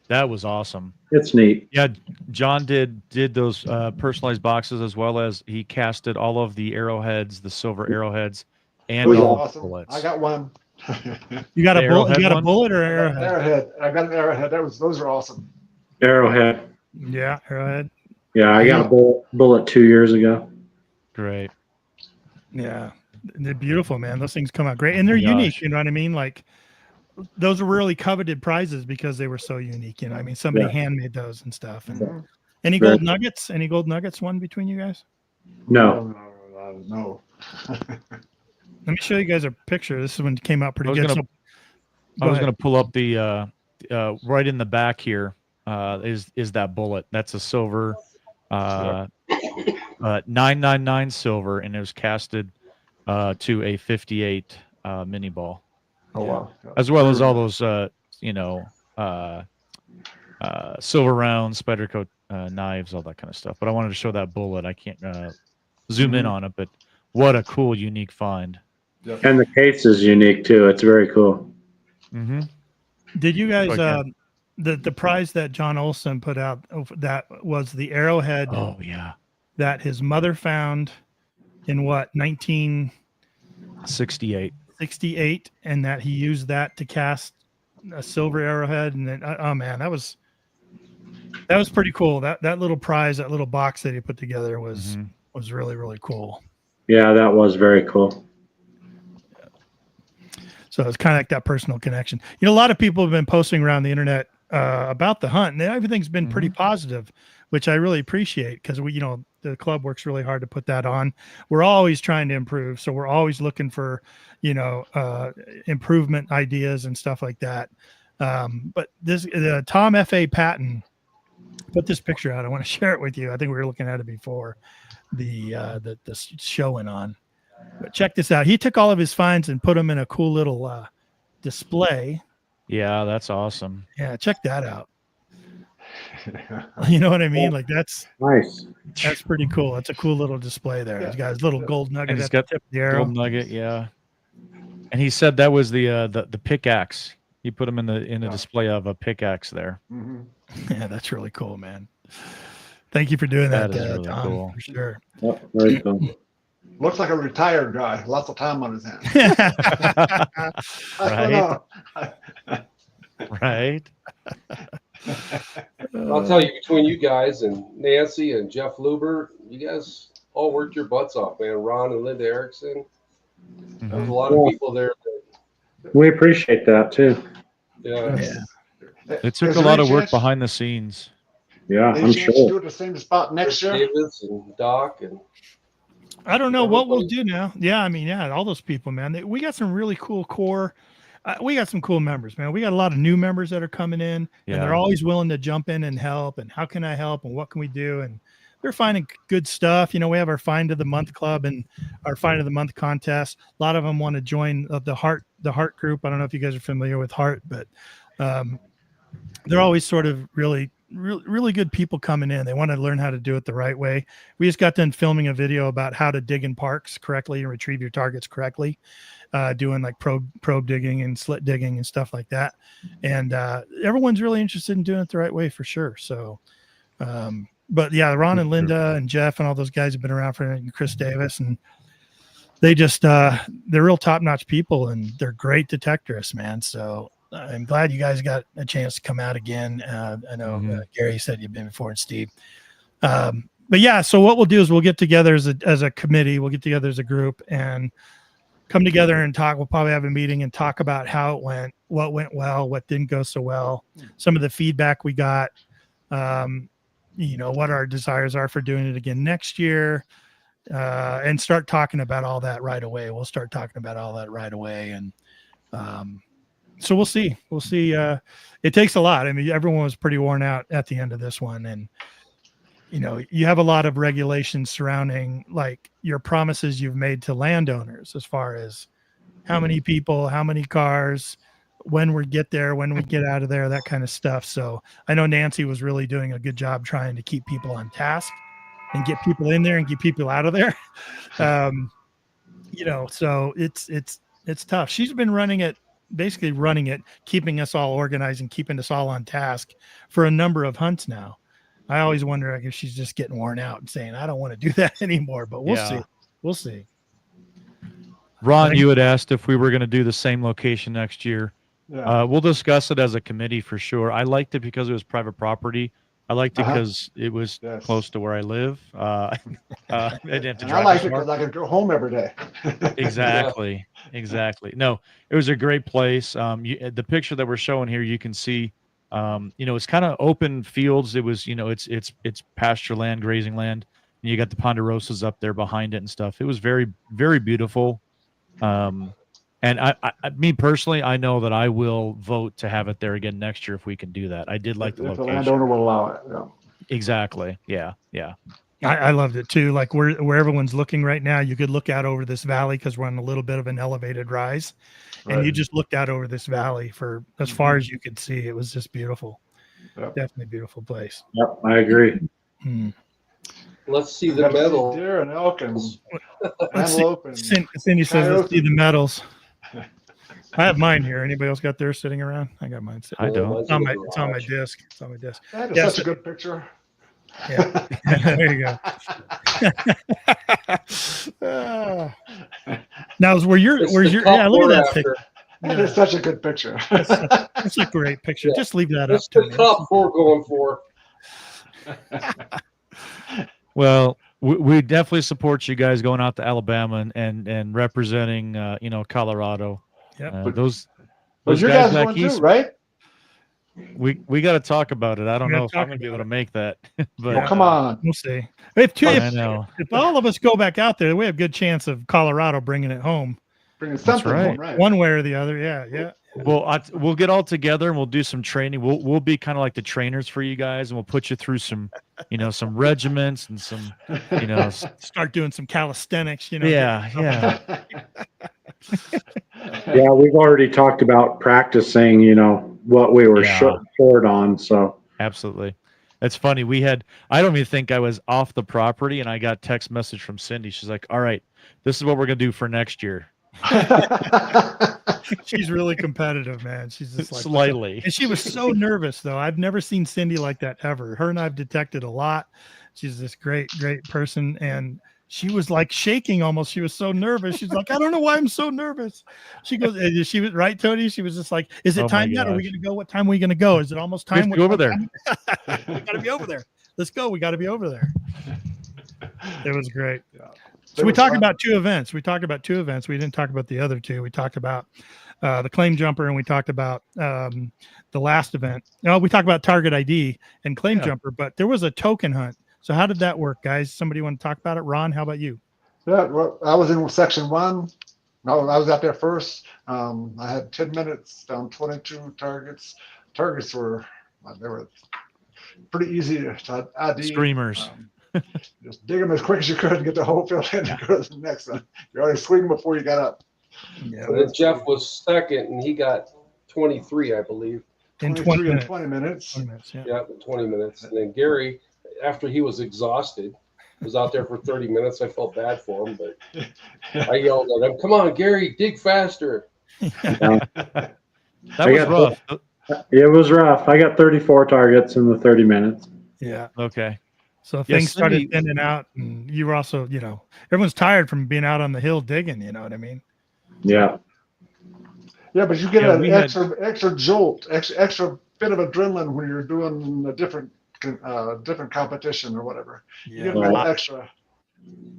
C: That was awesome.
F: It's neat.
C: Yeah, John did those personalized boxes, as well as he casted all of the arrowheads, the silver arrowheads, and
G: Those are
C: all the
G: awesome.
C: bullets.
G: I got one.
B: You got
C: The
B: a bullet? You
C: arrowhead
B: got a
C: one?
B: bullet or
G: I got an
B: arrowhead?
G: arrowhead. I got an arrowhead. Those are awesome.
F: Arrowhead.
B: Yeah, arrowhead.
F: Yeah, I got a bullet 2 years ago.
C: Great.
B: Yeah, they're beautiful, man. Those things come out great, and they're
C: Gosh.
B: unique. You know what I mean? Like those are really coveted prizes because they were so unique. You know, I mean, somebody handmade those and stuff. And any
F: Very
B: gold nuggets? Any gold nuggets won between you guys?
F: No.
G: No.
B: Let me show you guys a picture. This is when it came out pretty
C: I was
B: good.
C: gonna-
B: So,
C: I was going to pull up the right in the back here is that bullet. That's a silver 999 silver, and it was casted to a 58 mini ball,
G: Oh wow.
C: as well as all those silver rounds, spider coat knives, all that kind of stuff. But I wanted to show that bullet. I can't zoom in on it, but what a cool, unique find.
G: Yep.
F: And the case is unique too. It's very cool.
C: Mm-hmm.
B: did you guys
C: Okay.
B: the prize that John Olson put out, that was the arrowhead
C: Oh yeah,
B: that his mother found in what 1968,
C: 68.
B: and that he used that to cast a silver arrowhead, and then oh man, that was pretty cool. That little prize, that little box that he put together was really, really cool.
F: Yeah, that was very cool.
B: So it's kind of like that personal connection. You know, a lot of people have been posting around the internet about the hunt, and everything's been pretty positive, which I really appreciate, because we, you know, the club works really hard to put that on. We're always trying to improve, so we're always looking for, you know, improvement ideas and stuff like that. But this Tom F.A. Patton put this picture out. I want to share it with you. I think we were looking at it before the show went on. But check this out. He took all of his finds and put them in a cool little display.
C: Yeah, that's awesome.
B: Yeah, check that out. You know what I mean? Like that's
F: Nice.
B: pretty cool. It's a cool little display there. He's got his little gold nugget
C: And he's
B: at
C: got
B: the tip of the arrow.
C: Gold nugget, yeah. And he said that was the pickaxe. He put him in the display of a pickaxe there.
B: Yeah, that's really cool, man. Thank you for doing that,
C: That is really
B: Tom,
C: cool.
B: for sure.
F: Yep, very cool.
G: Looks like a retired guy. Lots of time on his hands.
C: Right? Right?
E: I'll tell you, between you guys and Nancy and Jeff Luber, you guys all worked your butts off, man. Ron and Linda Erickson. There's a lot of people there.
F: We appreciate that too.
E: Yeah.
C: It took
G: Is
C: a
G: there
C: lot
G: any
C: of work
G: chance-
C: behind the scenes.
F: Yeah,
G: Any
F: I'm
G: chance to do
F: sure.
G: it at the same spot next
E: Chris
G: year?
E: Davis and Doc and
B: I don't know what we'll do now. Yeah, I mean, yeah, all those people, man. We got some really cool core. We got some cool members, man. We got a lot of new members that are coming in, and they're
C: Yeah.
B: always willing to jump in and help. And how can I help? And what can we do? And they're finding good stuff. You know, we have our Find of the Month club and our Find of the Month contest. A lot of them want to join the Heart group. I don't know if you guys are familiar with Heart, but they're always sort of really good people coming in. They want to learn how to do it the right way. We just got done filming a video about how to dig in parks correctly and retrieve your targets correctly, doing like probe digging and slit digging and stuff like that. And everyone's really interested in doing it the right way for sure. So, but yeah, Ron and Linda and Jeff and all those guys have been around for, and Chris Davis, and they just they're real top-notch people, and they're great detectorists, man. So I'm glad you guys got a chance to come out again. I know Gary said you've been before, and Steve. But yeah, so what we'll do is we'll get together as a committee. We'll get together as a group and come together and talk. We'll probably have a meeting and talk about how it went, what went well, what didn't go so well, some of the feedback we got, you know, what our desires are for doing it again next year, and start talking about all that right away. We'll start talking about all that right away. And, so we'll see. It takes a lot. I mean, everyone was pretty worn out at the end of this one. And, you know, you have a lot of regulations surrounding like your promises you've made to landowners as far as how many people, how many cars, when we get there, when we get out of there, that kind of stuff. So I know Nancy was really doing a good job trying to keep people on task and get people in there and get people out of there. So it's tough. She's been basically running it, keeping us all organized and keeping us all on task for a number of hunts now. I always wonder if she's just getting worn out and saying, I don't want to do that anymore, but we'll see. We'll see.
C: Ron, you had asked if we were going to do the same location next year.
G: Yeah.
C: We'll discuss it as a committee for sure. I liked it because it was private property. I liked it because it was close to where I live. I didn't have to drive.
G: I liked it because I could go home every day.
C: Exactly. No, it was a great place. The picture that we're showing here, you can see, it's kind of open fields. It was, it's pasture land, grazing land. And you got the ponderosas up there behind it and stuff. It was very, very beautiful. And me personally, I know that I will vote to have it there again next year if we can do that. I did like the location.
G: The landowner will allow it. Yeah.
C: Exactly. Yeah.
B: I loved it too. Like where everyone's looking right now, you could look out over this valley because we're on a little bit of an elevated rise, and you just looked out over this valley for as far as you could see. It was just beautiful. Yep. Definitely a beautiful place.
F: Yep, I agree.
E: Let's see the medal.
G: Deer and elk and antelope and
B: Cindy says, let's see the medals. I have mine here. Anybody else got theirs sitting around? I got mine sitting.
C: I don't.
B: It's on my desk. It's on my desk.
G: That is such a good picture.
B: Yeah. There you go. Now, where's your? Yeah, look at that picture.
G: That is such a good picture.
B: That's a great picture. Yeah. Just leave that
E: That's
B: up to
E: the
B: me.
E: top 4 going for.
C: Well, we definitely support you guys going out to Alabama and representing, Colorado.
B: Yeah,
C: those
G: you
C: guys
G: guys
C: back
G: going
C: east,
G: too, right?
C: We got to talk about it. I don't know if I'm going to be able to make that, but
G: come on,
B: we'll see.
C: I know.
B: If all of us go back out there, we have a good chance of Colorado bringing it home.
G: Bringing something home, right?
B: One way or the other. Yeah.
C: Well, we'll get all together and we'll do some training. We'll be kind of like the trainers for you guys, and we'll put you through some, some regiments and some,
B: start doing some calisthenics.
C: Yeah.
F: Yeah, we've already talked about practicing, what we were short on. So
C: absolutely. That's funny. I don't even think I was off the property, and I got text message from Cindy. She's like, all right, this is what we're going to do for next year.
B: She's really competitive, man. She's just like
C: slightly.
B: And she was so nervous, though. I've never seen Cindy like that ever. Her and I've detected a lot. She's this great person, and she was like shaking almost. She was so nervous. She's like, I don't know why I'm so nervous. She goes, she was right, Tony. She was just like, is it time yet? Are we going to go? What time are we going to go? Is it almost time?
C: We have to go over there.
B: We got to be over there. Let's go. We got to be over there. It was great. Yeah. So we talked about 2 events. We didn't talk about the other 2. We talked about the claim jumper, and we talked about the last event. No, we talked about target ID and claim jumper, but there was a token hunt. So how did that work, guys? Somebody want to talk about it? Ron, how about you?
G: Yeah, well, I was in section 1. I was out there first. I had 10 minutes down 22 targets. Targets were pretty easy to ID.
C: Streamers.
G: Just dig them as quick as you could and get the whole field in and go to the next one. You're already swinging before you got up.
B: Yeah,
E: and then Jeff was second, and he got 23, I believe.
B: In 20 minutes.
G: 20 minutes.
B: 20 minutes, yeah.
E: Yeah, 20 minutes. And then Gary, after he was exhausted, was out there for 30 minutes. I felt bad for him, but I yelled at him, come on, Gary, dig faster.
C: That was rough.
F: It was rough. I got 34 targets in the 30 minutes.
B: Yeah.
C: Okay.
B: So things started thinning out, and you were also, everyone's tired from being out on the hill digging. You know what I mean?
F: Yeah.
G: Yeah, but you get an extra jolt, extra bit of adrenaline when you're doing a different competition or whatever. You get a little extra.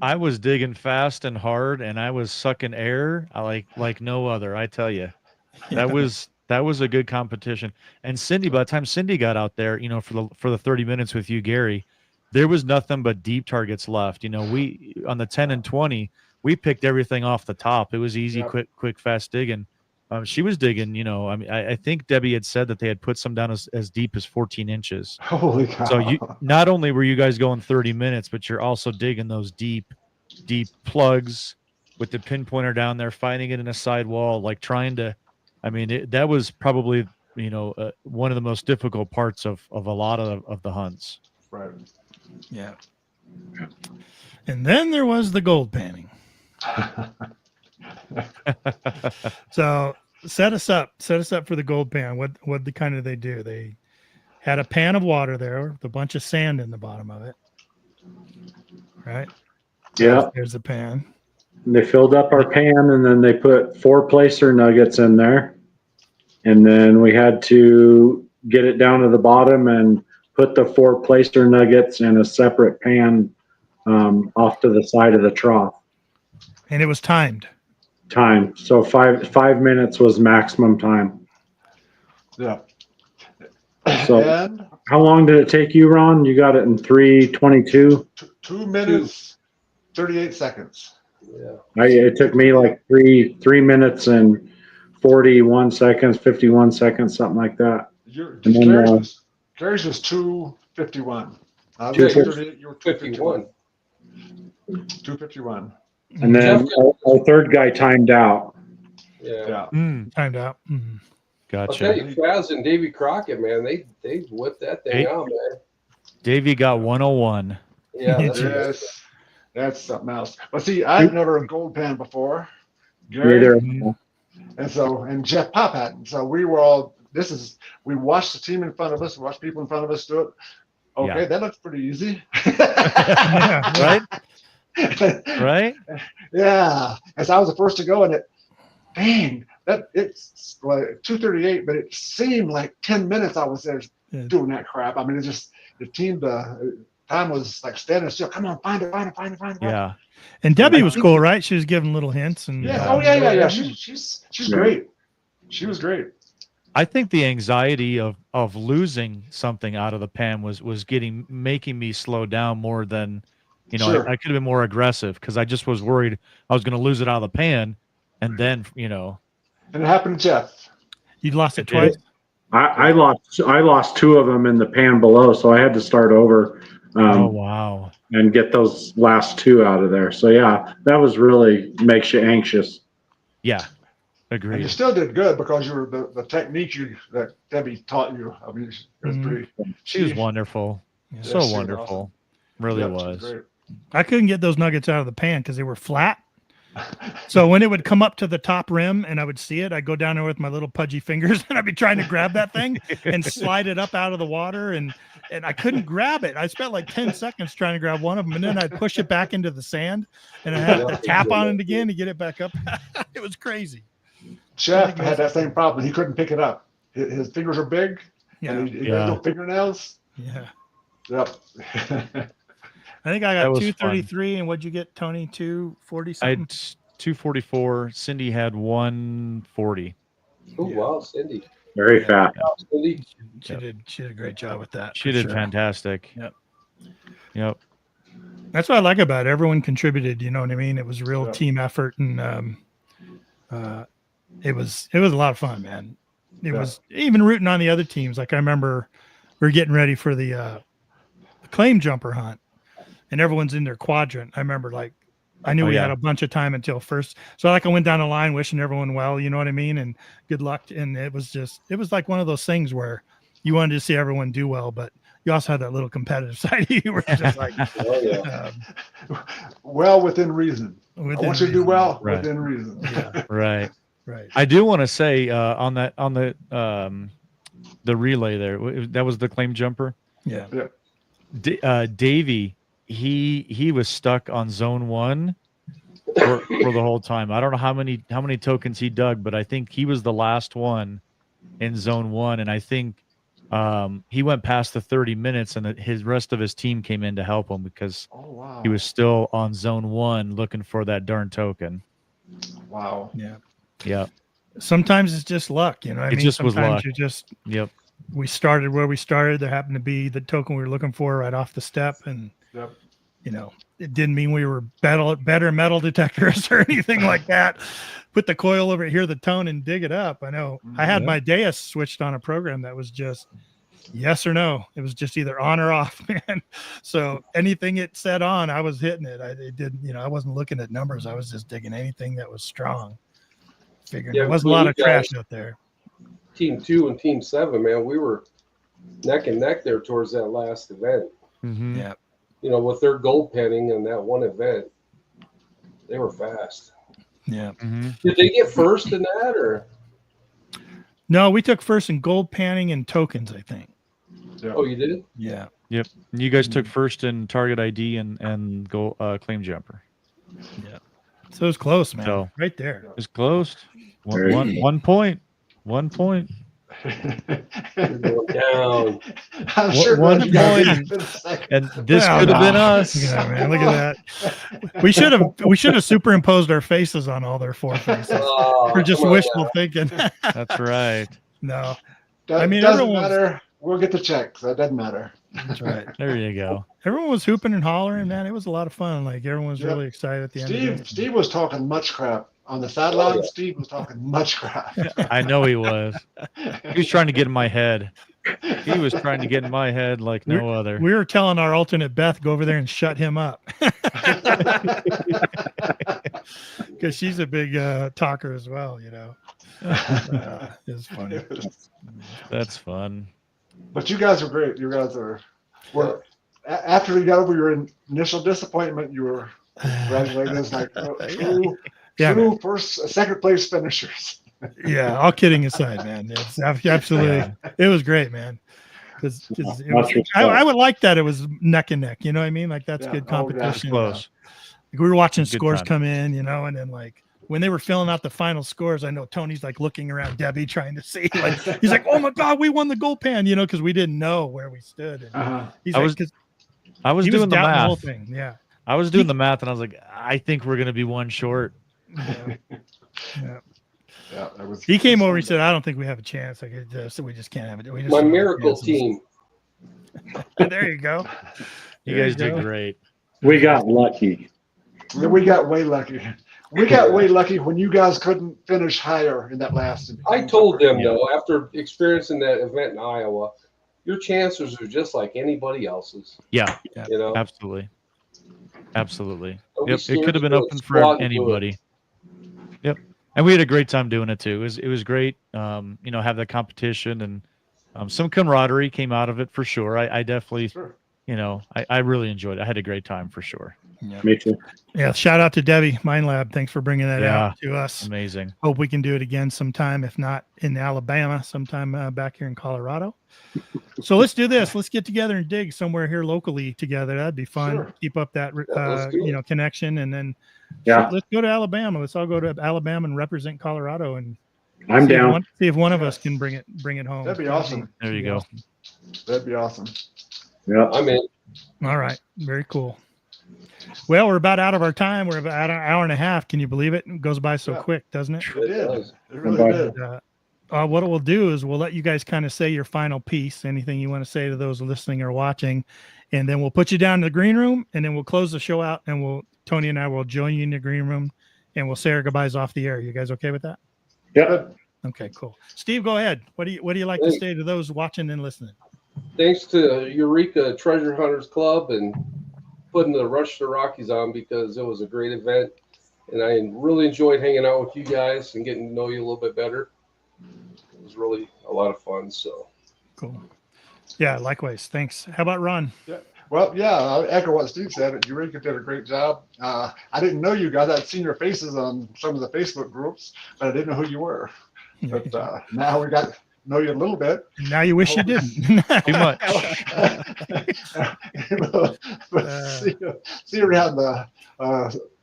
C: I was digging fast and hard, and I was sucking air like no other. I tell you, that was a good competition. And Cindy, by the time Cindy got out there, for the 30 minutes with you, Gary, there was nothing but deep targets left. We on the 10 and 20, we picked everything off the top. It was easy, quick, fast digging. She was digging. I think Debbie had said that they had put some down as deep as 14 inches.
G: Holy cow!
C: So not only were you guys going 30 minutes, but you're also digging those deep plugs with the pinpointer down there, finding it in a sidewall, like trying to I mean, that was probably, one of the most difficult parts of a lot of the hunts.
G: Right.
B: Yeah. And then there was the gold panning. So set us up for the gold pan. What kind of they do? They had a pan of water there with a bunch of sand in the bottom of it. Right?
F: Yeah.
B: There's the pan.
F: And they filled up our pan, and then they put 4 placer nuggets in there. And then we had to get it down to the bottom and put the 4 placer nuggets in a separate pan off to the side of the trough.
B: And it was timed.
F: So 5 minutes was maximum time.
G: Yeah.
F: So
G: And
F: how long did it take you, Ron? You got it in 3:22.
G: 2 minutes, 38 seconds.
E: Yeah.
F: It took me like 3 minutes and 41 seconds, 51 seconds, something like that. And then,
G: Gary's was 2:51.
F: 2:50.
G: You were 2:51. 2:51.
F: And then our third guy timed out.
E: Yeah.
B: Timed out.
E: I'll
C: Gotcha.
E: tell you, Kaz and Davy Crockett, man, they whipped that thing out, man.
C: Davey got 101.
E: Yeah.
G: Yes. That's something else. But see, I've never gold pan before.
F: Neither.
G: And Jeff Pop hadn't. So we were all, we watched the team in front of us, watched people in front of us do it. Okay,
C: Yeah.
G: that looks pretty easy.
B: Yeah.
C: Right?
G: Yeah. As I was the first to go, and it's like 2:38, but it seemed like 10 minutes I was there doing that crap. I mean, the time was like standing still. Come on, find it.
C: Yeah.
B: And Debbie was cool, right? She was giving little hints and
G: Yeah. Oh yeah. She's great. She was great.
C: I think the anxiety of losing something out of the pan was making me slow down more than,
G: Sure.
C: I could have been more aggressive because I just was worried I was going to lose it out of the pan, and then
G: And it happened to Jeff.
B: You lost it twice.
F: I lost 2 of them in the pan below, so I had to start over.
C: Oh wow!
F: And get those last 2 out of there. So yeah, that was really makes you anxious.
C: Yeah,
G: And you
C: agreed.
G: still did good because you were the technique that Debbie taught you. I mean, it was pretty.
C: She was wonderful,
B: Yeah.
C: so
G: she was
C: wonderful,
G: awesome.
C: really
G: Yep, she
C: was.
G: great.
B: I couldn't get those nuggets out of the pan because they were flat. So when it would come up to the top rim and I would see it, I'd go down there with my little pudgy fingers and I'd be trying to grab that thing and slide it up out of the water. And I couldn't grab it. I spent like 10 seconds trying to grab one of them. And then I'd push it back into the sand and I had to tap on it again to get it back up. It was crazy.
G: Jeff had that same problem. He couldn't pick it up. His fingers are big.
B: Yeah.
G: And he had no fingernails.
B: Yeah.
G: Yep.
B: I think I
C: That
B: got
C: was
B: 233. And what'd you get, Tony? 240
C: I
B: something?
C: had 244. Cindy had 140.
E: Oh, wow, Cindy.
F: Very fast.
E: Cindy.
B: She did a great job with that.
C: She
B: for
C: did
B: sure.
C: fantastic. Yep.
B: That's what I like about it. Everyone contributed. You know what I mean? It was a real
G: Yeah.
B: team effort, and it was a lot of fun, man. It was even rooting on the other teams. Like I remember we were getting ready for the claim jumper hunt, and everyone's in their quadrant. I remember I knew we had a bunch of time until first, so I went down the line wishing everyone well. You know what I mean? And good luck. And it was like one of those things where you wanted to see everyone do well, but you also had that little competitive side of you where you're just like,
G: Well within reason. I
B: within
G: want you to do
B: reason.
G: well
C: Right.
G: within reason.
B: Yeah,
C: Right.
B: right.
C: I do want to say on the relay there, that was the claim jumper.
B: Yeah.
C: Davey, he was stuck on zone 1 for the whole time. I don't know how many tokens he dug, but I think he was the last one in zone 1, and I think he went past the 30 minutes, and his rest of his team came in to help him because
G: Oh wow.
C: he was still on zone 1 looking for that darn token.
G: Wow.
B: Yeah.
C: Yeah.
B: Sometimes it's just luck, you know.
C: It just was
B: sometimes
C: luck.
B: you just
C: Yep.
B: we started where we started. There happened to be the token we were looking for right off the step, and
G: Yep.
B: it didn't mean we were better metal detectors or anything like that. Put the coil over here, the tone, and dig it up. I know I had my Deus switched on a program that was just yes or no. It was just either on or off, man. So anything it said on, I was hitting it. It didn't, I wasn't looking at numbers. I was just digging anything that was strong. Figuring there wasn't a lot of trash out there.
E: Team 2 and Team 7, man, we were neck and neck there towards that last event.
C: Mm-hmm.
B: Yeah.
E: You know, with their gold penning and that one event, they were fast.
B: Yeah.
C: Mm-hmm.
E: Did they get first in that, or?
B: No, we took first in gold panning and tokens, I think.
G: Yeah.
E: Oh, you did?
B: Yeah.
C: Yep. You guys took first in target ID and go claim jumper.
B: Yeah. So it was close, man.
C: So,
B: right there.
C: It's close.
F: Very good.
C: 1 point. 1 point.
E: You're going down.
G: I'm sure
C: One
G: glad you guys
C: point.
G: didn't second.
C: And this
B: Well,
C: could have been
B: no.
C: us.
B: Yeah, man, look at that. We should have superimposed our faces on all their 4 faces.
E: Oh,
B: We're just
E: come on
B: wishful
E: now.
B: thinking.
C: That's right.
B: No,
G: I
B: I mean,
G: mean, doesn't
B: everyone's-
G: matter. We'll get the check, so it doesn't matter.
B: that's right.
C: There you go.
B: Everyone was hooping and hollering, man. It was a lot of fun. Like everyone was
G: Yeah.
B: really excited at the end. Of it.
G: Steve was talking much crap on the sideline. Steve was talking much crap.
C: I know he was. He was trying to get in my head. He was trying to get in my head like no other.
B: We were telling our alternate Beth go over there and shut him up because she's a big talker as well. You know, it's funny.
C: That's fun.
G: But you guys are great. You guys were after you got over your initial disappointment, you were congratulated as like true
B: Yeah,
G: second place finishers.
B: yeah. All kidding aside, man. It's absolutely. It was great, man. Because I would like that. It was neck and neck. You know what I mean? Like that's
G: Yeah.
B: good
G: Oh, yeah.
B: competition.
C: Close.
B: Like, we were watching
C: Good
B: scores
C: time.
B: come in, you know, and then like when they were filling out the final scores, I know Tony's like looking around Debbie trying to see. Like he's like, "Oh my God, we won the gold pan," you know, because we didn't know where we stood. And he's
C: I
B: like,
C: was
B: 'cause
C: I was
B: he
C: doing the
B: doubting
C: math.
B: whole thing. Yeah.
C: I was doing the math, and I was like, I think we're gonna be one short.
B: Yeah. Yeah.
G: Yeah, that was.
B: He came over. He said, "I don't think we have a chance. Like, so we just can't have it. We just
E: My
B: don't have
E: miracle
B: chances."
E: team.
B: There you go.
C: You
B: There
C: guys
B: you
C: did
B: go.
C: great.
F: We got lucky.
G: We got way lucky. We got way lucky when you guys couldn't finish higher in that last.
E: I told them
C: Yeah.
E: though, after experiencing that event in Iowa, your chances are just like anybody else's.
C: Yeah,
E: You know,
C: absolutely. Absolutely.
E: Don't be
C: Yep. It
E: scared
C: could have
E: to
C: been
E: do it.
C: open
E: Squat
C: for
E: and do it.
C: anybody. Yep. And we had a great time doing it too. It was great. You know, have the competition and some camaraderie came out of it for sure. I definitely,
G: Sure.
C: you know, I really enjoyed it. I had a great time for sure.
F: Me too.
B: Yeah. Shout out to Debbie Minelab. Thanks for bringing that
C: Yeah.
B: out to us.
C: Amazing.
B: Hope we can do it again sometime, if not in Alabama, sometime back here in Colorado. So let's do this. Let's get together and dig somewhere here locally together. That'd be fun.
G: Sure.
B: Keep up that
E: let's do it.
B: connection, and then
F: Yeah.
B: let's go to Alabama. Let's all go to Alabama and represent Colorado, and
F: I'm
B: see
F: down.
B: see if one of us can bring it home.
G: That'd be awesome.
C: There you go.
G: That'd be awesome.
F: Yeah.
E: I'm in.
B: All right, very cool. Well, we're about out of our time. We're about an hour and a half. Can you believe it? It goes by so
G: Yeah.
B: quick, doesn't it?
G: It did.
E: does.
G: It really
F: Bye.
G: did.
B: What we'll do is we'll let you guys kind of say your final piece, anything you want to say to those listening or watching, and then we'll put you down in the green room, and then we'll close the show out, and Tony and I will join you in the green room, and we'll say our goodbyes off the air. You guys okay with that?
F: Yeah.
B: Okay, cool. Steve, go ahead. What do you like to say to those watching and listening?
E: Thanks to Eureka Treasure Hunters Club and putting the Rush to Rockies on, because it was a great event, and I really enjoyed hanging out with you guys and getting to know you a little bit better. It was really a lot of fun. So
B: Cool. Yeah, likewise. Thanks. How about Ron?
G: Well, yeah, I'll echo what Steve said. Eureka did a great job. I didn't know you guys. I'd seen your faces on some of the Facebook groups, but I didn't know who you were. But now we got to know you a little bit.
B: Now you wish you didn't.
C: Too much.
G: But see you around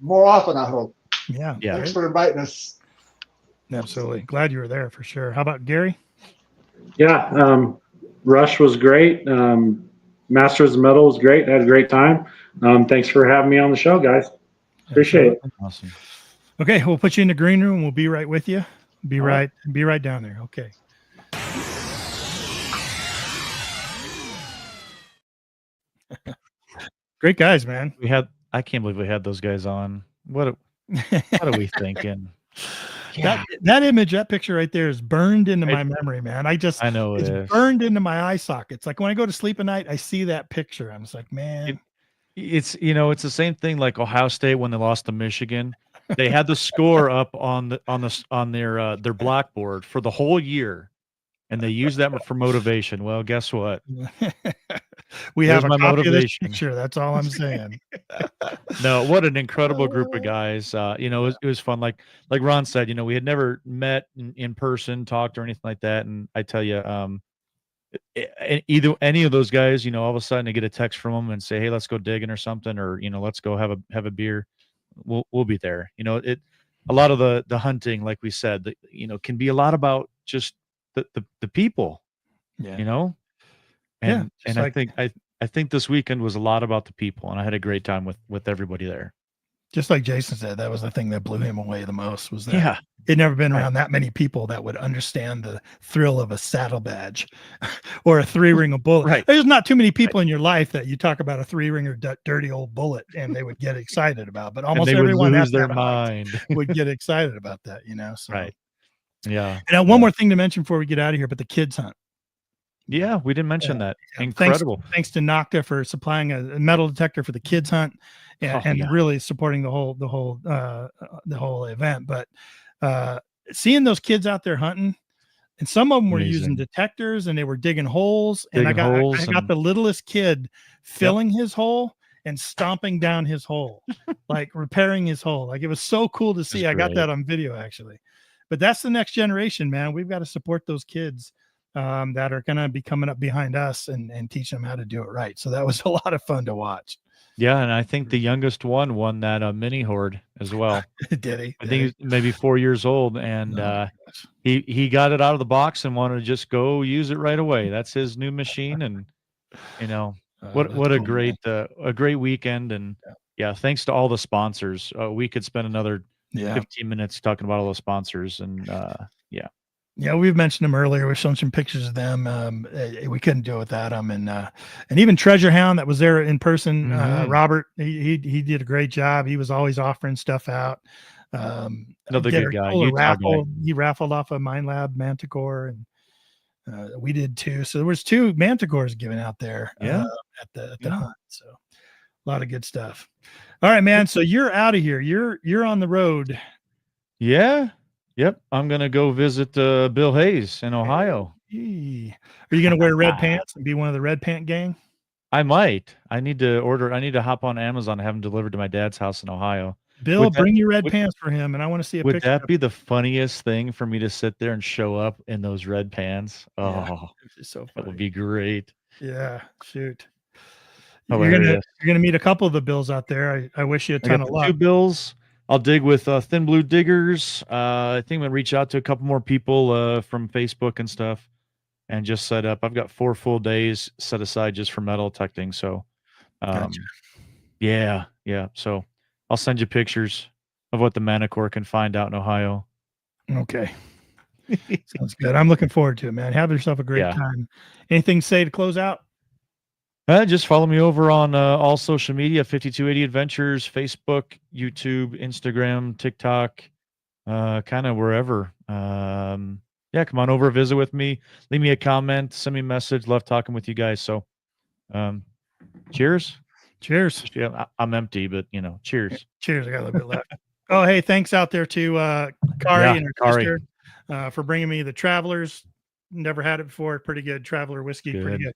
G: more often, I hope.
B: Yeah.
C: Yeah.
G: Thanks for inviting us.
B: Absolutely. Glad you were there for sure. How about Gary?
F: Yeah. Rush was great. Masters Medal was great. I had a great time. Thanks for having me on the show, guys. Appreciate it.
C: Awesome.
B: Okay, we'll put you in the green room. We'll be right with you. Be right down there. Okay. Great guys, man.
C: I can't believe we had those guys on. What are we thinking?
B: That image, that picture right there is burned into my memory, man.
C: I know it
B: it's
C: is.
B: burned into my eye sockets. Like when I go to sleep at night, I see that picture. I'm just like, man.
C: It's it's the same thing like Ohio State when they lost to Michigan. They had the score up on their blackboard for the whole year, and they used that for motivation. Well, guess what?
B: We
C: There's
B: have a
C: my
B: copy of this
C: motivation.
B: picture. That's all I'm saying.
C: No, what an incredible group of guys. It was fun. Like Ron said, we had never met in person, talked or anything like that. And I tell you, either any of those guys, all of a sudden I get a text from them and say, "Hey, let's go digging or something," or let's go have a beer. We'll be there. A lot of the hunting, like we said, can be a lot about just the people.
B: Yeah.
C: And I think this weekend was a lot about the people, and I had a great time with everybody there.
B: Just like Jason said, that was the thing that blew him away the most, was that he'd never been around that many people that would understand the thrill of a saddle badge or a 3-ring of bullet.
C: Right.
B: There's not too many people in your life that you talk about a 3-ringer dirty old bullet and they would get excited about, but almost everyone
C: would lose their mind.
B: would get excited about that, So.
C: Right. Yeah.
B: And one more thing to mention before we get out of here, but the kids hunt.
C: Yeah, we didn't mention that. Incredible.
B: Thanks to Nocta for supplying a metal detector for the kids hunt and really supporting the whole event. But seeing those kids out there hunting, and some of them were using detectors and they were digging holes. And I got the littlest kid filling his hole and stomping down his hole, like repairing his hole. Like, it was so cool to see. I got that on video actually. But that's the next generation, man. We've got to support those kids that are going to be coming up behind us and teach them how to do it right. So that was a lot of fun to watch.
C: Yeah, and I think the youngest one won that mini horde as well.
B: Did he?
C: I think he's maybe 4 years old, and he got it out of the box and wanted to just go use it right away. That's his new machine, and what a great weekend. And thanks to all the sponsors. We could spend another 15 minutes talking about all those sponsors, and
B: Yeah, we've mentioned them earlier. We've shown some pictures of them. We couldn't do it without them, and even Treasure Hound that was there in person. Robert, he did a great job. He was always offering stuff out.
C: Another good guy.
B: He raffled off a Minelab Manticore, and we did too. So there was 2 Manticores given out there at the hunt. So a lot of good stuff. All right, man. So you're out of here. You're on the road.
C: Yeah. Yep, I'm gonna go visit Bill Hayes in Ohio.
B: Are you gonna wear red pants and be one of the red pant gang?
C: I might. I need to hop on Amazon and have them delivered to my dad's house in Ohio.
B: Bill, bring your red pants for him, and I want to see a picture.
C: Would that be the funniest thing for me to sit there and show up in those red pants? Oh,
B: it's so funny.
C: That would be great.
B: Yeah, shoot.
C: Hilarious.
B: You're gonna meet a couple of the Bills out there. I wish you a ton of luck.
C: 2 Bills. I'll dig with Thin Blue Diggers. I think I'm going to reach out to a couple more people from Facebook and stuff and just set up. I've got 4 full days set aside just for metal detecting. So,
B: gotcha.
C: Yeah. So I'll send you pictures of what the Manticore can find out in Ohio.
B: Okay. Sounds good. I'm looking forward to it, man. Have yourself a great time. Anything to say to close out?
C: Just follow me over on all social media, 5280 Adventures, Facebook, YouTube, Instagram, TikTok, kind of wherever. Come on over, visit with me, leave me a comment, send me a message. Love talking with you guys. So, cheers.
B: Cheers.
C: Yeah, I'm empty, but cheers.
B: Cheers. I got a little bit left. Oh, hey, thanks out there to Kari and her sister for bringing me the Travelers. Never had it before. Pretty good Traveler whiskey. Good. Pretty good.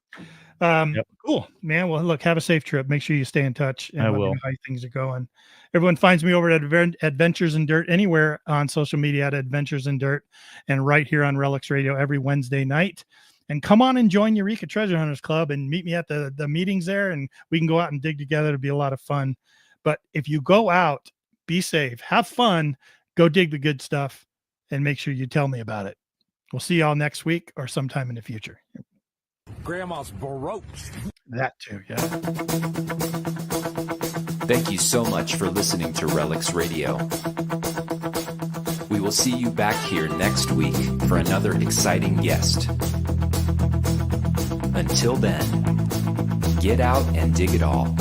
B: Cool, man. Well, look, have a safe trip. Make sure you stay in touch and let me know how things are going. Everyone finds me over at Adventures in Dirt anywhere on social media at Adventures in Dirt, and right here on Relics Radio every Wednesday night. And come on and join Eureka Treasure Hunters Club and meet me at the meetings there, and we can go out and dig together. It'll be a lot of fun. But if you go out, be safe, have fun, go dig the good stuff, and make sure you tell me about it. We'll see y'all next week or sometime in the future.
D: Grandma's Baroque.
B: That too, yeah.
A: Thank you so much for listening to Relics Radio. We will see you back here next week for another exciting guest. Until then, get out and dig it all.